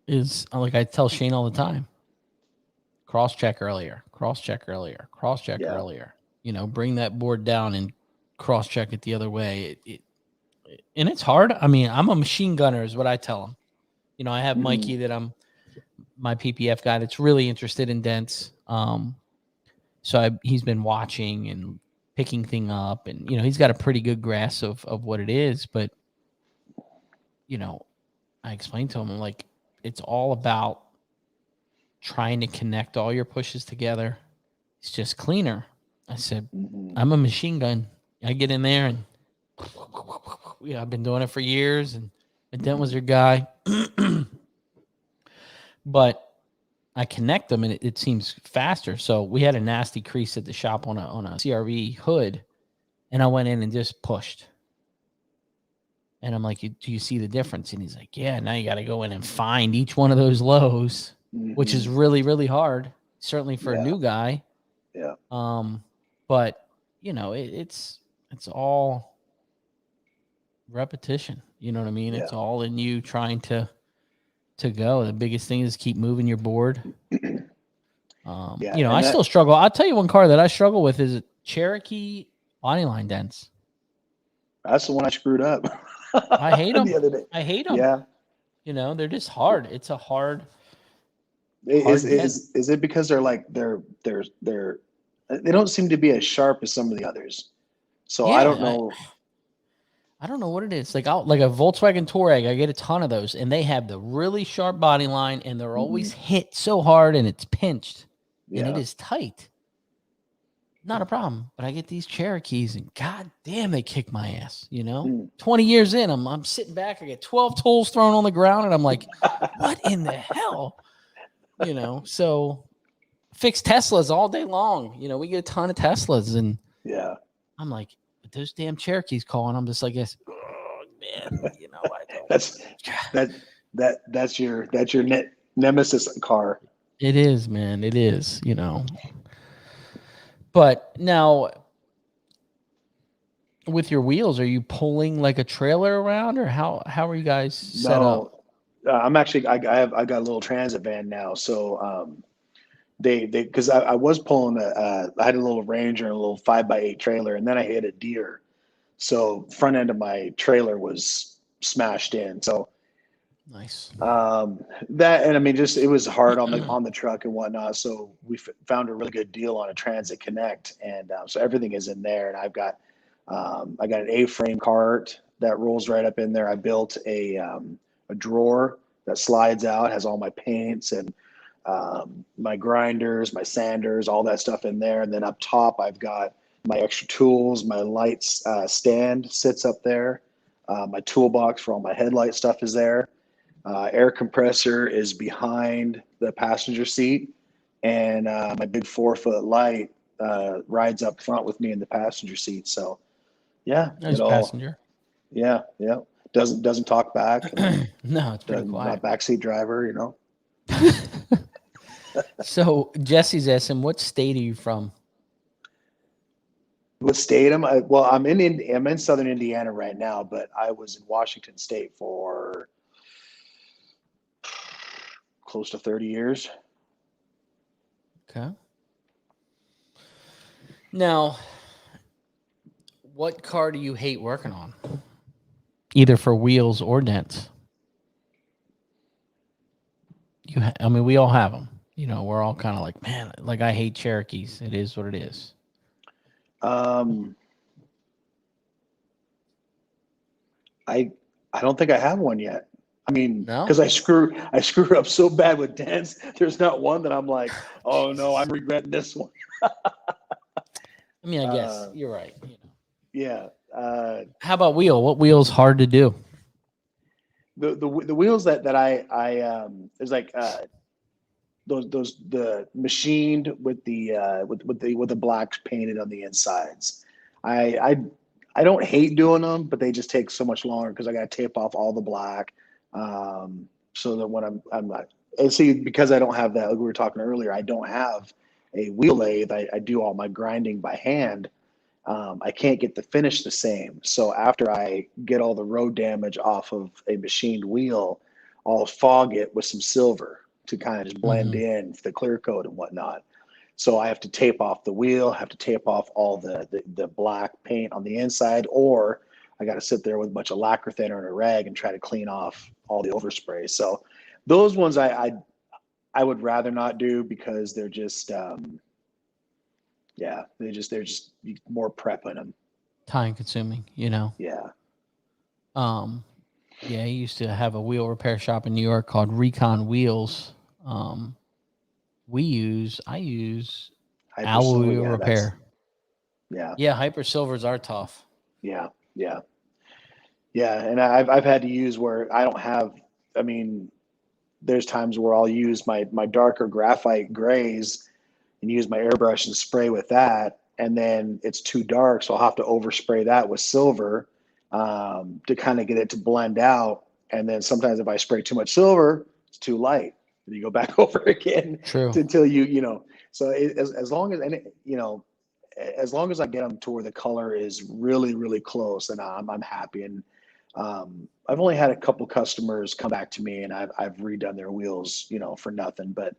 Speaker 1: is like I tell Shane all the time. Cross check earlier, cross check earlier, cross check
Speaker 2: Yeah.
Speaker 1: earlier. Bring that board down and cross check it the other way. And it's hard. I mean, I'm a machine gunner, is what I tell them. I have Mikey that I'm my PPF guy that's really interested in dents. So he's been watching and picking thing up, and he's got a pretty good grasp of what it is. But I explained to him, I'm like, it's all about trying to connect all your pushes together. It's just cleaner. I said, I'm a machine gun. I get in there and I've been doing it for years, and my dent was your guy. But I connect them and it seems faster. So we had a nasty crease at the shop on a CRV hood, and I went in and just pushed. And I'm like, do you see the difference? And he's like, yeah, now you got to go in and find each one of those lows, which is really, really hard, certainly for a new guy.
Speaker 2: Yeah.
Speaker 1: But it's all repetition. You know what I mean?
Speaker 2: Yeah.
Speaker 1: It's all in you trying to go. The biggest thing is keep moving your board. I still struggle. I'll tell you one car that I struggle with is Cherokee body line dents.
Speaker 2: That's the one I screwed up.
Speaker 1: I hate them.
Speaker 2: The other day.
Speaker 1: I hate them.
Speaker 2: Yeah.
Speaker 1: They're just hard. It's a hard.
Speaker 2: Is it because they don't seem to be as sharp as some of the others? So I don't know.
Speaker 1: I don't know what it is. Like a Volkswagen Touareg, I get a ton of those, and they have the really sharp body line, and they're always hit so hard, and it's pinched, and it is tight. Not a problem, but I get these Cherokees, and god damn, they kick my ass. 20 years in, I'm sitting back, I get 12 tools thrown on the ground, and I'm like, what in the hell? So fix Teslas all day long. We get a ton of Teslas, and I'm like, but those damn Cherokees calling. I'm just like, yes, oh man, I don't.
Speaker 2: that's your nemesis car.
Speaker 1: It is, man. It is. But now, with your wheels, are you pulling like a trailer around, or how are you guys set up?
Speaker 2: I'm actually I got a little transit van now, so they because I was pulling I had a little Ranger and a little 5x8 trailer, and then I hit a deer, so front end of my trailer was smashed in. So
Speaker 1: nice.
Speaker 2: That, and I mean, just it was hard on the truck and whatnot. So we found a really good deal on a Transit Connect, and so everything is in there. And I got an A-frame cart that rolls right up in there. I built a drawer that slides out, has all my paints and my grinders, my sanders, all that stuff in there. And then up top, I've got my extra tools. My lights stand sits up there. My toolbox for all my headlight stuff is there. Air compressor is behind the passenger seat, and my big 4-foot light rides up front with me in the passenger seat. So yeah,
Speaker 1: Nice passenger.
Speaker 2: Yeah. Doesn't talk back.
Speaker 1: No, it's pretty quiet.
Speaker 2: Not backseat driver, you know.
Speaker 1: So Jesse's asking, what state are you from?
Speaker 2: What state am I? Well, I'm in Southern Indiana right now, but I was in Washington State for close to 30 years.
Speaker 1: Okay. Now, what car do you hate working on? Either for wheels or dents. I mean, we all have them. You know, we're all kind of like, man, like I hate Cherokees. It is what it is.
Speaker 2: I don't think I have one yet. I mean,
Speaker 1: No?
Speaker 2: because I screw up so bad with dents. There's not one that I'm like, oh no, I'm regretting this one.
Speaker 1: I mean, I guess you're right. You know.
Speaker 2: Yeah.
Speaker 1: How about wheel? What wheel's hard to do?
Speaker 2: The wheels that I there's like those the machined with the blacks painted on the insides. I don't hate doing them, but they just take so much longer because I got to tape off all the black, so that when I'm not, and see, because I don't have that, like we were talking earlier, I don't have a wheel lathe. I do all my grinding by hand. I can't get the finish the same. So after I get all the road damage off of a machined wheel, I'll fog it with some silver to kind of just blend in the clear coat and whatnot. So I have to tape off the wheel, have to tape off all the black paint on the inside, or I got to sit there with a bunch of lacquer thinner and a rag and try to clean off all the overspray. So those ones I would rather not do because they're just they're just more prep in them.
Speaker 1: Time consuming, you know.
Speaker 2: Yeah.
Speaker 1: Yeah, he used to have a wheel repair shop in New York called Recon Wheels. I use
Speaker 2: Hyper
Speaker 1: alloy
Speaker 2: Silver,
Speaker 1: wheel repair. Yeah, Hyper Silvers are tough.
Speaker 2: Yeah. And I've had to use where I don't have. I mean, there's times where I'll use my darker graphite grays and use my airbrush and spray with that, and then it's too dark, so I'll have to overspray that with silver to kind of get it to blend out. And then sometimes if I spray too much silver, it's too light, and you go back over again.
Speaker 1: True.
Speaker 2: Until you know. So as long as as long as I get them to where the color is really, really close, then I'm happy. And I've only had a couple customers come back to me, and I've redone their wheels, for nothing. But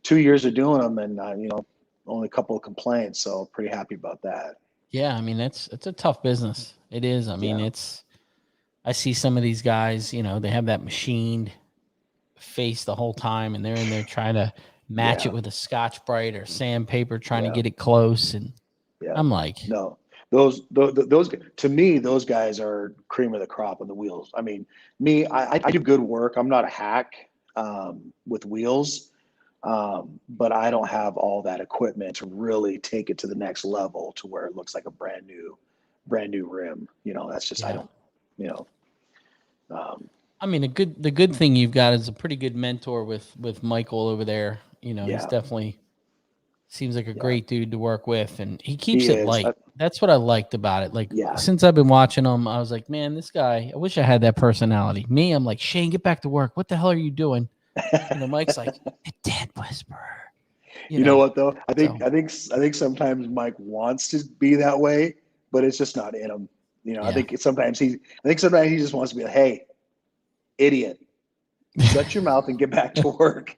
Speaker 2: 2 years of doing them, and only a couple of complaints, so pretty happy about that.
Speaker 1: Yeah, I mean it's a tough business. It is. I mean, I see some of these guys, they have that machined face the whole time, and they're in there trying to match it with a Scotch-Brite or sandpaper, trying to get it close. And I'm like,
Speaker 2: no, those to me, those guys are cream of the crop on the wheels. I mean, I do good work. I'm not a hack with wheels, but I don't have all that equipment to really take it to the next level to where it looks like a brand new rim. That's just I don't.
Speaker 1: I mean, the good thing you've got is a pretty good mentor with Michael over there. He's definitely seems like a great dude to work with, and he keeps it light. That's what I liked about it. Like, since I've been watching him, I was like, man, this guy, I wish I had that personality. Me, I'm like, Shane, get back to work. What the hell are you doing? Mike's like, the dead whisperer.
Speaker 2: You know what though? I think sometimes Mike wants to be that way, but it's just not in him. I think sometimes he just wants to be like, hey, idiot, shut your mouth and get back to work.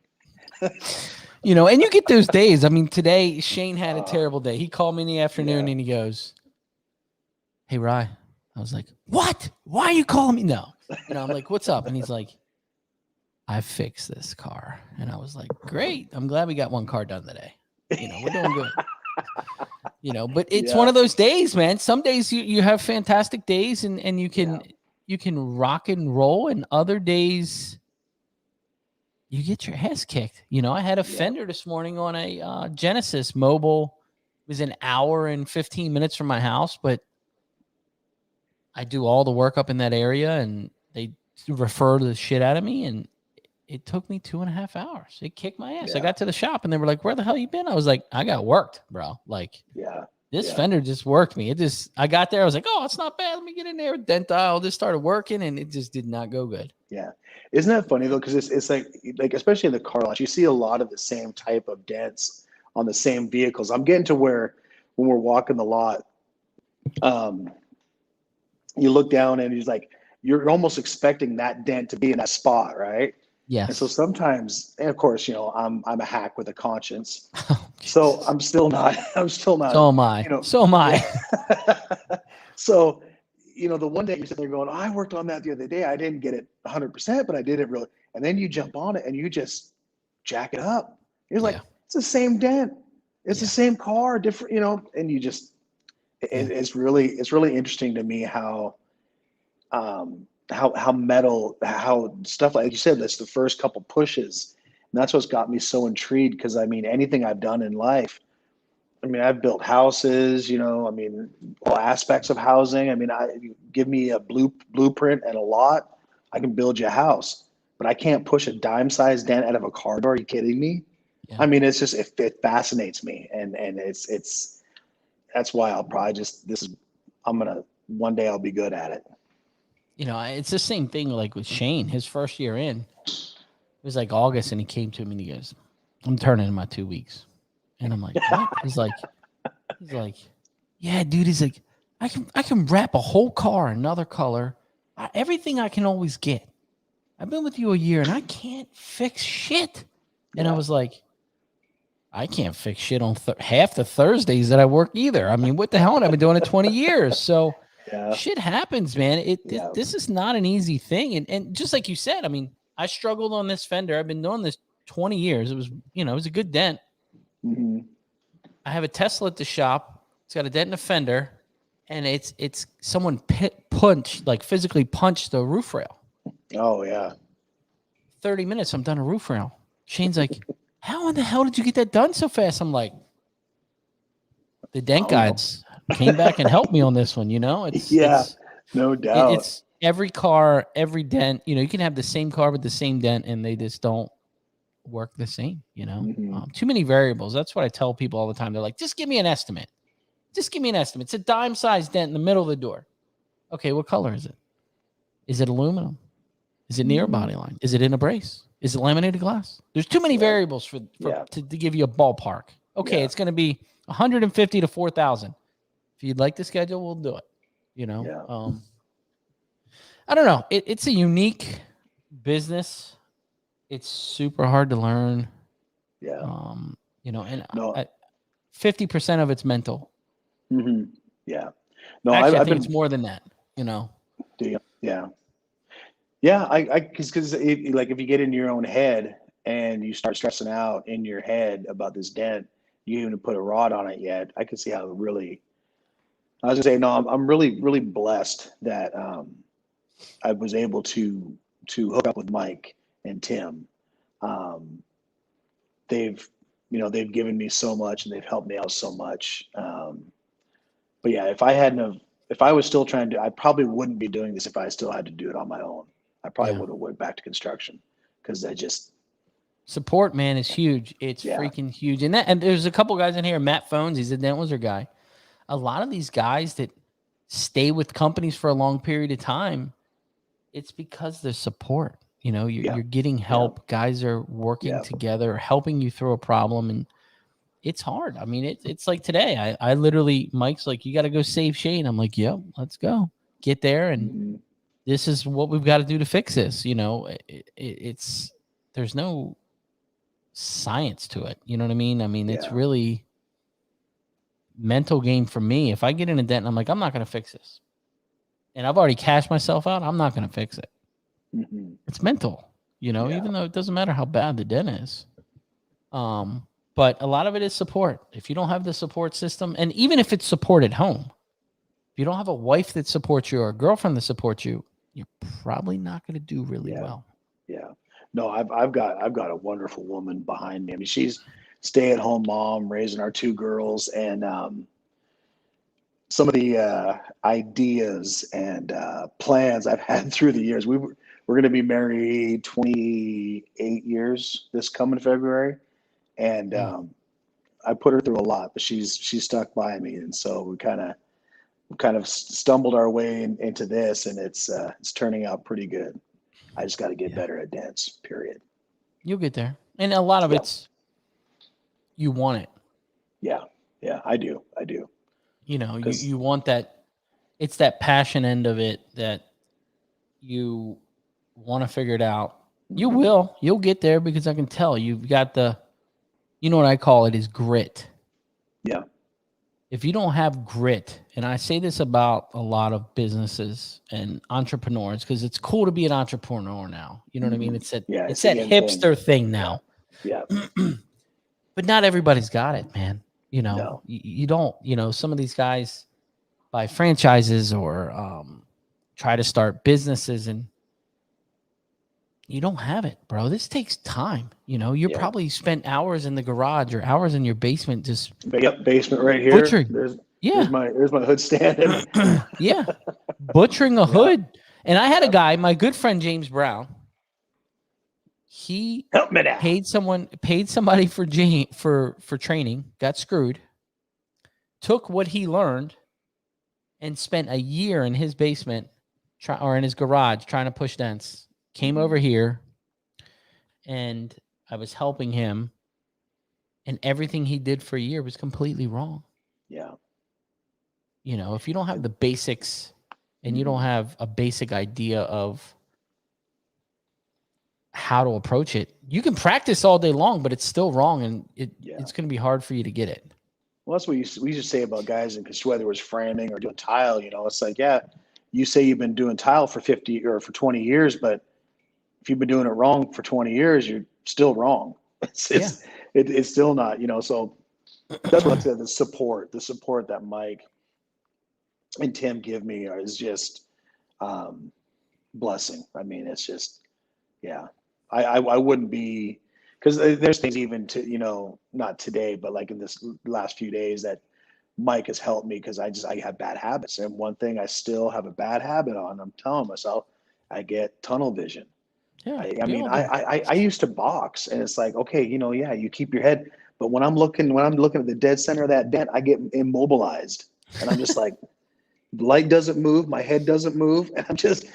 Speaker 1: And you get those days. I mean, today Shane had a terrible day. He called me in the afternoon and he goes, hey, Rye. I was like, what? Why are you calling me? No. I'm like, what's up? And he's like, I fixed this car. And I was like, great. I'm glad we got one car done today. We're doing good. But it's one of those days, man. Some days you have fantastic days and you can rock and roll, and other days you get your ass kicked. I had a fender this morning on a Genesis mobile. It was an hour and 15 minutes from my house, but I do all the work up in that area, and they refer the shit out of me, and it took me 2.5 hours. It kicked my ass. I got to the shop, and they were like, "Where the hell you been?" I was like, "I got worked, bro. Like, this fender just worked me. I got there. I was like, oh, it's not bad. Let me get in there. Dent dial just started working, and it just did not go good.
Speaker 2: Yeah. Isn't that funny though? Because it's like, especially in the car lot, you see a lot of the same type of dents on the same vehicles. I'm getting to where when we're walking the lot, you look down and he's like, you're almost expecting that dent to be in that spot, right?
Speaker 1: Yes.
Speaker 2: And so sometimes, and of course, I'm a hack with a conscience. So I'm still not.
Speaker 1: So am I. So am I.
Speaker 2: Yeah. So, the one day you're sitting there going, I worked on that the other day. I didn't get it 100%, but I did it really. And then you jump on it and you just jack it up. You're like, it's the same dent. It's the same car, different, and you just, it's really interesting to me how metal, how stuff like you said, that's the first couple pushes. And that's what's got me so intrigued. Cause I mean, anything I've done in life, I mean, I've built houses, all aspects of housing. I mean, you give me a blueprint and a lot, I can build you a house, but I can't push a dime-sized dent out of a car door. Are you kidding me? Yeah. I mean, it's just, it fascinates me. And that's why I'll probably one day I'll be good at it.
Speaker 1: It's the same thing like with Shane, his first year in, it was like August, and he came to me and he goes, I'm turning in my 2 weeks. And I'm like, what? He's like, yeah, dude. He's like, I can wrap a whole car another color, everything I can always get. I've been with you a year and I can't fix shit. And I was like, I can't fix shit on half the Thursdays that I work either. I mean, what the hell? And I've been doing it 20 years. So shit happens, man. This is not an easy thing. And just like you said, I mean, I struggled on this fender. I've been doing this 20 years. It was, it was a good dent.
Speaker 2: Mm-hmm.
Speaker 1: I have a Tesla at the shop. It's got a dent in the fender, and it's someone physically punched the roof rail.
Speaker 2: Oh yeah.
Speaker 1: 30 minutes, I'm done a roof rail. Shane's like, how in the hell did you get that done so fast? I'm like, the dent guys came back and helped me on this one. It's
Speaker 2: no doubt.
Speaker 1: It's every car, every dent. You can have the same car with the same dent, and they just don't work the same.
Speaker 2: Mm-hmm.
Speaker 1: Too many variables. That's what I tell people all the time. They're like, just give me an estimate. Just give me an estimate. It's a dime-sized dent in the middle of the door. Okay, what color is it? Is it aluminum? Is it near body line? Is it in a brace? Is it laminated glass? There's too many variables to give you a ballpark. Okay, it's going to be 150 to 4,000. If you'd like to schedule, we'll do it. I don't know. It's a unique business. It's super hard to learn.
Speaker 2: Yeah.
Speaker 1: And 50% of it's mental.
Speaker 2: Mm-hmm. Yeah. No,
Speaker 1: actually, I think it's more than that.
Speaker 2: Do you? Yeah. Yeah. Because like if you get in your own head and you start stressing out in your head about this dent, you haven't put a rod on it yet. I can see how it really. I was gonna say no. I'm really really blessed that I was able to hook up with Mike and Tim. They've given me so much and they've helped me out so much. But yeah, if I was still trying to, I probably wouldn't be doing this if I still had to do it on my own. I probably would have went back to construction because
Speaker 1: support, man, is huge. It's freaking huge. And there's a couple guys in here. Matt Phones, he's a dent wizard guy. A lot of these guys that stay with companies for a long period of time, it's because there's support. You're getting help. Yeah. Guys are working together, helping you through a problem, and it's hard. I mean, it's like today. I literally, Mike's like, you got to go save Shane. I'm like, yep, let's go. Get there, and this is what we've got to do to fix this. It's there's no science to it. You know what I mean? I mean, it's really mental game for me. If I get in a dent and I'm like, I'm not going to fix this, and I've already cashed myself out, I'm not going to fix it.
Speaker 2: Mm-hmm.
Speaker 1: It's mental, even though it doesn't matter how bad the dent is. But a lot of it is support. If you don't have the support system, and even if it's support at home, if you don't have a wife that supports you or a girlfriend that supports you, you're probably not going to do really well.
Speaker 2: Yeah. No, I've got a wonderful woman behind me. I mean, she's stay-at-home mom, raising our two girls, and some of the ideas and plans I've had through the years. We're going to be married 28 years this coming February, and I put her through a lot, but she's stuck by me, and so we kind of stumbled our way into this, and it's turning out pretty good. I just got to get better at dents. Period.
Speaker 1: You'll get there, and a lot of it's you want it.
Speaker 2: Yeah, I do.
Speaker 1: You know, you want that. It's that passion end of it that you want to figure it out. You will. You'll get there because I can tell you've got the. You know what I call it is grit.
Speaker 2: Yeah.
Speaker 1: If you don't have grit, and I say this about a lot of businesses and entrepreneurs, because it's cool to be an entrepreneur now. You know what I mean? It's that hipster thing now.
Speaker 2: Yeah.
Speaker 1: But not everybody's got it, man. You know, you don't. You know, some of these guys buy franchises or try to start businesses, and you don't have it, bro. This takes time. You know, you're probably spent hours in the garage or hours in your basement just
Speaker 2: basement right here.
Speaker 1: Butchering.
Speaker 2: There's my hood stand.
Speaker 1: Butchering a hood. And I had a guy, my good friend James Brown. He paid somebody for training, got screwed, took what he learned, and spent a year in his basement or in his garage trying to push dents. Came over here, and I was helping him, and everything he did for a year was completely wrong.
Speaker 2: Yeah.
Speaker 1: You know, if you don't have the basics and you don't have a basic idea of how to approach it, you can practice all day long, but it's still wrong, and it's going to be hard for you to get it.
Speaker 2: Well, that's what we used to say about guys, and whether it was framing or doing tile, you know, it's like, you say you've been doing tile for 50 or for 20 years, but if you've been doing it wrong for 20 years, you're still wrong. It's still not, you know, so that's what I said, the support that Mike and Tim give me is just blessing. I mean, it's just, I wouldn't be, because there's things even to, you know, not today, but like in this last few days that Mike has helped me because I have bad habits. And one thing I still have a bad habit on, I'm telling myself, I get tunnel vision.
Speaker 1: Yeah,
Speaker 2: I used to box, and it's like, okay, you know, you keep your head, but when I'm looking at the dead center of that dent, I get immobilized, and I'm just like, the light doesn't move, my head doesn't move, and I'm just,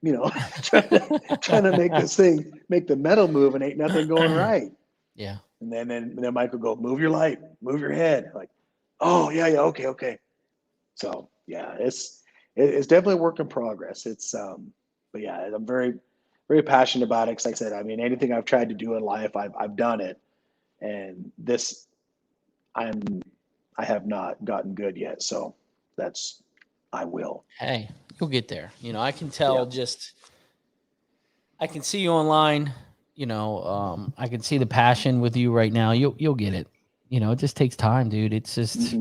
Speaker 2: you know, trying to make this thing, make the metal move, and ain't nothing going right.
Speaker 1: Yeah.
Speaker 2: And then Mike will go, move your light, move your head, like, oh yeah, okay. So it's definitely a work in progress. It's but yeah, I'm very, very passionate about it. Because like I said, I mean, anything I've tried to do in life, I've done it, and this, I have not gotten good yet. So I will.
Speaker 1: Hey, you'll get there. You know, I can tell I can see you online. You know, I can see the passion with you right now. You'll get it. You know, it just takes time, dude. It's just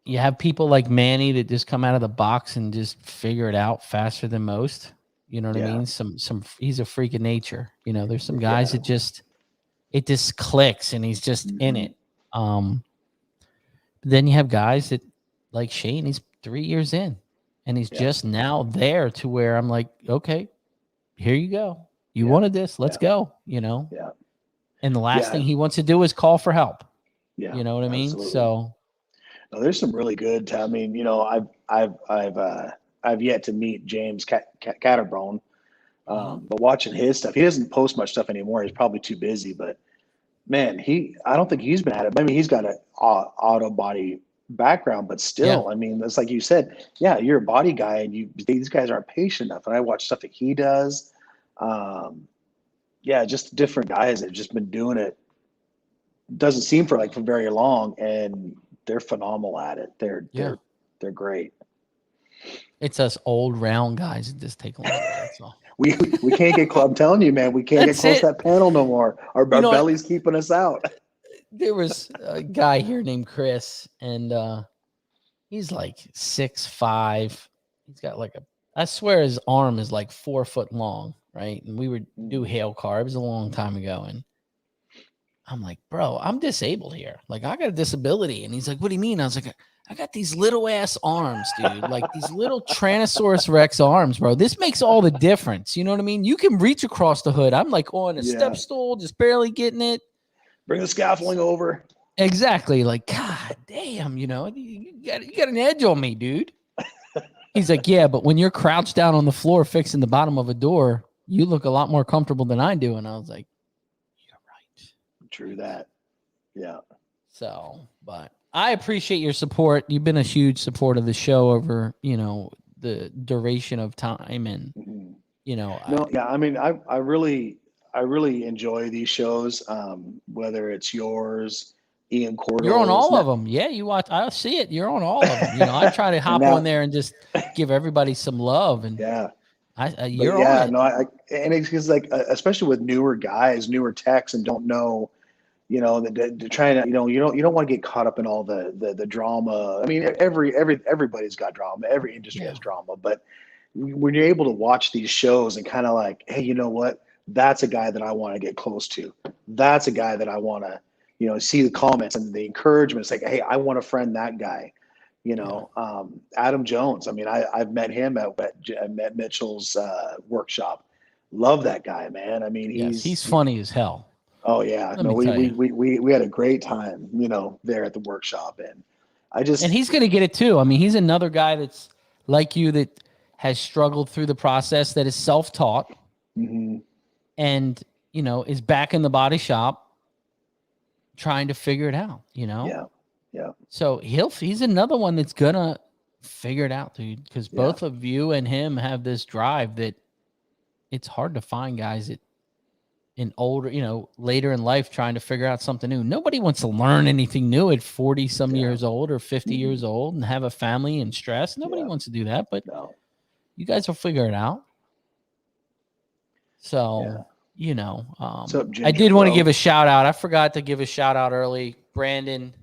Speaker 1: you have people like Manny that just come out of the box and just figure it out faster than most. You know what I mean? He's a freak of nature. You know, there's some guys that it just clicks and he's just in it. Then you have guys that like Shane, he's 3 years in and he's just now there to where I'm like, okay, here you go. You wanted this, let's go, you know?
Speaker 2: Yeah.
Speaker 1: And the last thing he wants to do is call for help.
Speaker 2: Yeah.
Speaker 1: You know what I mean?
Speaker 2: Absolutely.
Speaker 1: So
Speaker 2: no, there's some really good, I mean, you know, I've yet to meet James Catterbrone, but watching his stuff, he doesn't post much stuff anymore. He's probably too busy, but man, I don't think he's been at it. I mean, he's got an auto body background, but still, I mean, it's like you said, you're a body guy and these guys aren't patient enough. And I watch stuff that he does. Just different guys that have just been doing it. Doesn't seem for very long, and they're phenomenal at it. They're great.
Speaker 1: It's us old round guys that just take longer. That's all.
Speaker 2: We can't get close. I'm telling you, man, we can't get close to that panel no more. Our belly's keeping us out.
Speaker 1: There was a guy here named Chris, and he's like 6'5". He's got I swear his arm is like 4 foot long, right? And we would do hail carbs a long time ago, and I'm like, bro, I'm disabled here. Like, I got a disability. And he's like, what do you mean? I was like, I got these little ass arms, dude. Like these little Tyrannosaurus Rex arms, bro. This makes all the difference. You know what I mean? You can reach across the hood. I'm like on a step stool, just barely getting it.
Speaker 2: Bring the scaffolding over.
Speaker 1: Exactly. Like, God damn, you know, you got an edge on me, dude. He's like, yeah, but when you're crouched down on the floor fixing the bottom of a door, you look a lot more comfortable than I do. And I was like, you're right.
Speaker 2: True that. Yeah.
Speaker 1: So, but I appreciate your support. You've been a huge support of the show over, you know, the duration of time, and you know,
Speaker 2: I mean, I really enjoy these shows. Whether it's yours, Ian Cordell's.
Speaker 1: You're on all of them. Yeah, you watch. I see it. You're on all of them. You know, I try to hop on there and just give everybody some love. And you're on it.
Speaker 2: No, and it's like, especially with newer guys, newer techs, and don't know. You know, they're trying to, you don't want to get caught up in all the drama. I mean, everybody's got drama. Every industry has drama. But when you're able to watch these shows and kind of like, hey, you know what? That's a guy that I want to get close to. That's a guy that I want to, you know, see the comments and the encouragement. It's like, hey, I want to friend that guy. You know, Adam Jones. I mean, I've met him at Mitchell's workshop. Love that guy, man. I mean,
Speaker 1: he's funny as hell.
Speaker 2: Oh yeah, no, we had a great time, you know, there at the workshop, and and
Speaker 1: he's gonna get it too. I mean, he's another guy that's like you, that has struggled through the process, that is self-taught, and you know, is back in the body shop trying to figure it out. You know,
Speaker 2: yeah.
Speaker 1: So he's another one that's gonna figure it out, dude. Because both of you and him have this drive that it's hard to find guys that, in older, you know, later in life, trying to figure out something new. Nobody wants to learn anything new at 40 some years old or 50 years old and have a family and stress. Nobody wants to do that, but you guys will figure it out. So, you know, I did want to give a shout out. I forgot to give a shout out early. Brandon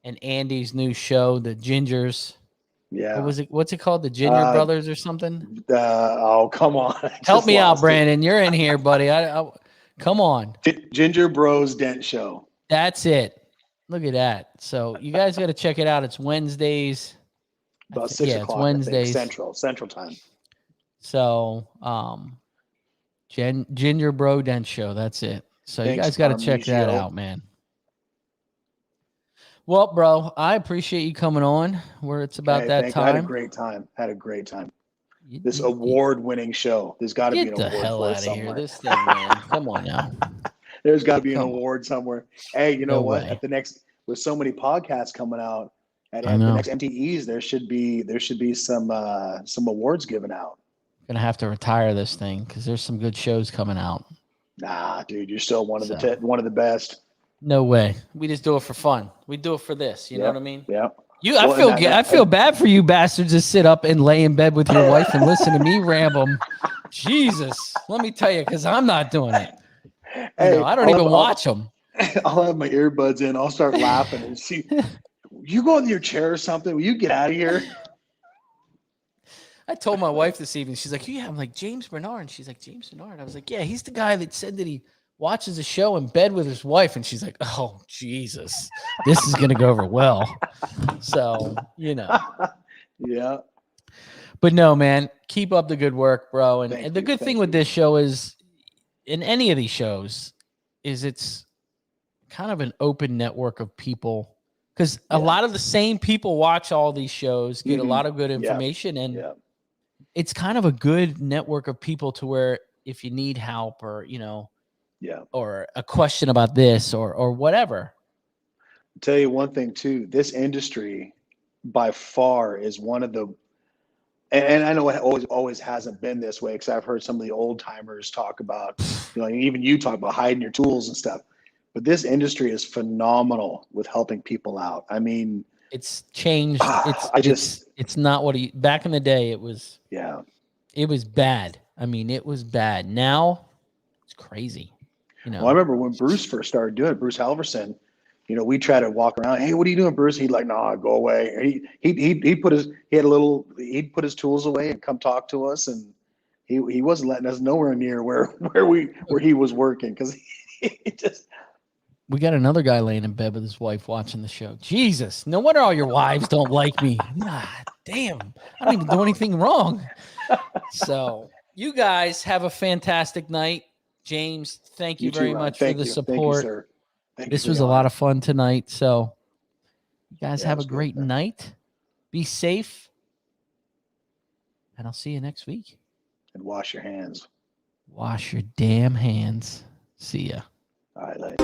Speaker 1: and Andy's new show, The Gingers.
Speaker 2: Yeah.
Speaker 1: What's it called? The Ginger Brothers or something?
Speaker 2: Oh, come on.
Speaker 1: Help me out, Brandon. You're in here, buddy. Come on.
Speaker 2: Ginger Bros Dent Show.
Speaker 1: That's it. Look at that. So you guys got to check it out. It's Wednesdays.
Speaker 2: About 6 o'clock.
Speaker 1: It's Wednesdays.
Speaker 2: Central time.
Speaker 1: So Ginger Bro Dent Show. That's it. So you guys got to check that out, man. Well, bro, I appreciate you coming on. It's about that time.
Speaker 2: I had a great time. This award-winning show. There's got to be an award.
Speaker 1: Get the hell out of here. This thing, man. Come on now.
Speaker 2: There's got to be an award somewhere. Hey, you know what? At the next, with so many podcasts coming out, at the next MTEs, there should be some awards given out.
Speaker 1: Gonna have to retire this thing because there's some good shows coming out.
Speaker 2: Nah, dude, you're still one of the best.
Speaker 1: No way. We just do it for fun. We do it for this. You know what I mean?
Speaker 2: Yeah.
Speaker 1: I feel bad for you bastards to sit up and lay in bed with your wife and listen to me ramble. Jesus, let me tell you, because I'm not doing it. Hey, I don't even watch them.
Speaker 2: I'll have my earbuds in. I'll start laughing and see. You go in your chair or something. Will you get out of here?
Speaker 1: I told my wife this evening. She's like, "Yeah." I'm like, "James Bernard." And she's like, "James Bernard." I was like, "Yeah, he's the guy that said that he watches a show in bed with his wife." And she's like, "Oh, Jesus, this is going to go over well." So, you know.
Speaker 2: Yeah.
Speaker 1: But no, man, keep up the good work, bro. And the good thing with this show is, in any of these shows, is it's kind of an open network of people, because a lot of the same people watch all these shows, get a lot of good information, and it's kind of a good network of people to where if you need help or, you know, or a question about this or whatever.
Speaker 2: I'll tell you one thing too, this industry by far is one of the, and I know it always hasn't been this way, because I've heard some of the old timers talk about, you know, even you talk about hiding your tools and stuff, but this industry is phenomenal with helping people out. I mean,
Speaker 1: it's changed. It's not what back in the day, it was, it was bad. I mean, it was bad. Now it's crazy. You know,
Speaker 2: well, I remember when Bruce first started doing it, Bruce Halverson, you know, we try to walk around. Hey, what are you doing, Bruce? He'd like, nah, go away. He'd put his tools away and come talk to us, and he wasn't letting us nowhere near where he was working, because he just,
Speaker 1: We got another guy laying in bed with his wife watching the show. Jesus, no wonder all your wives don't like me. God damn, I don't even do anything wrong. So you guys have a fantastic night. James, thank you very much for the support.
Speaker 2: Thank you, sir.
Speaker 1: This was a lot of fun tonight. So you guys have a great
Speaker 2: good,
Speaker 1: night. Be safe. And I'll see you next week.
Speaker 2: And wash your hands.
Speaker 1: Wash your damn hands. See ya.
Speaker 2: All right, later.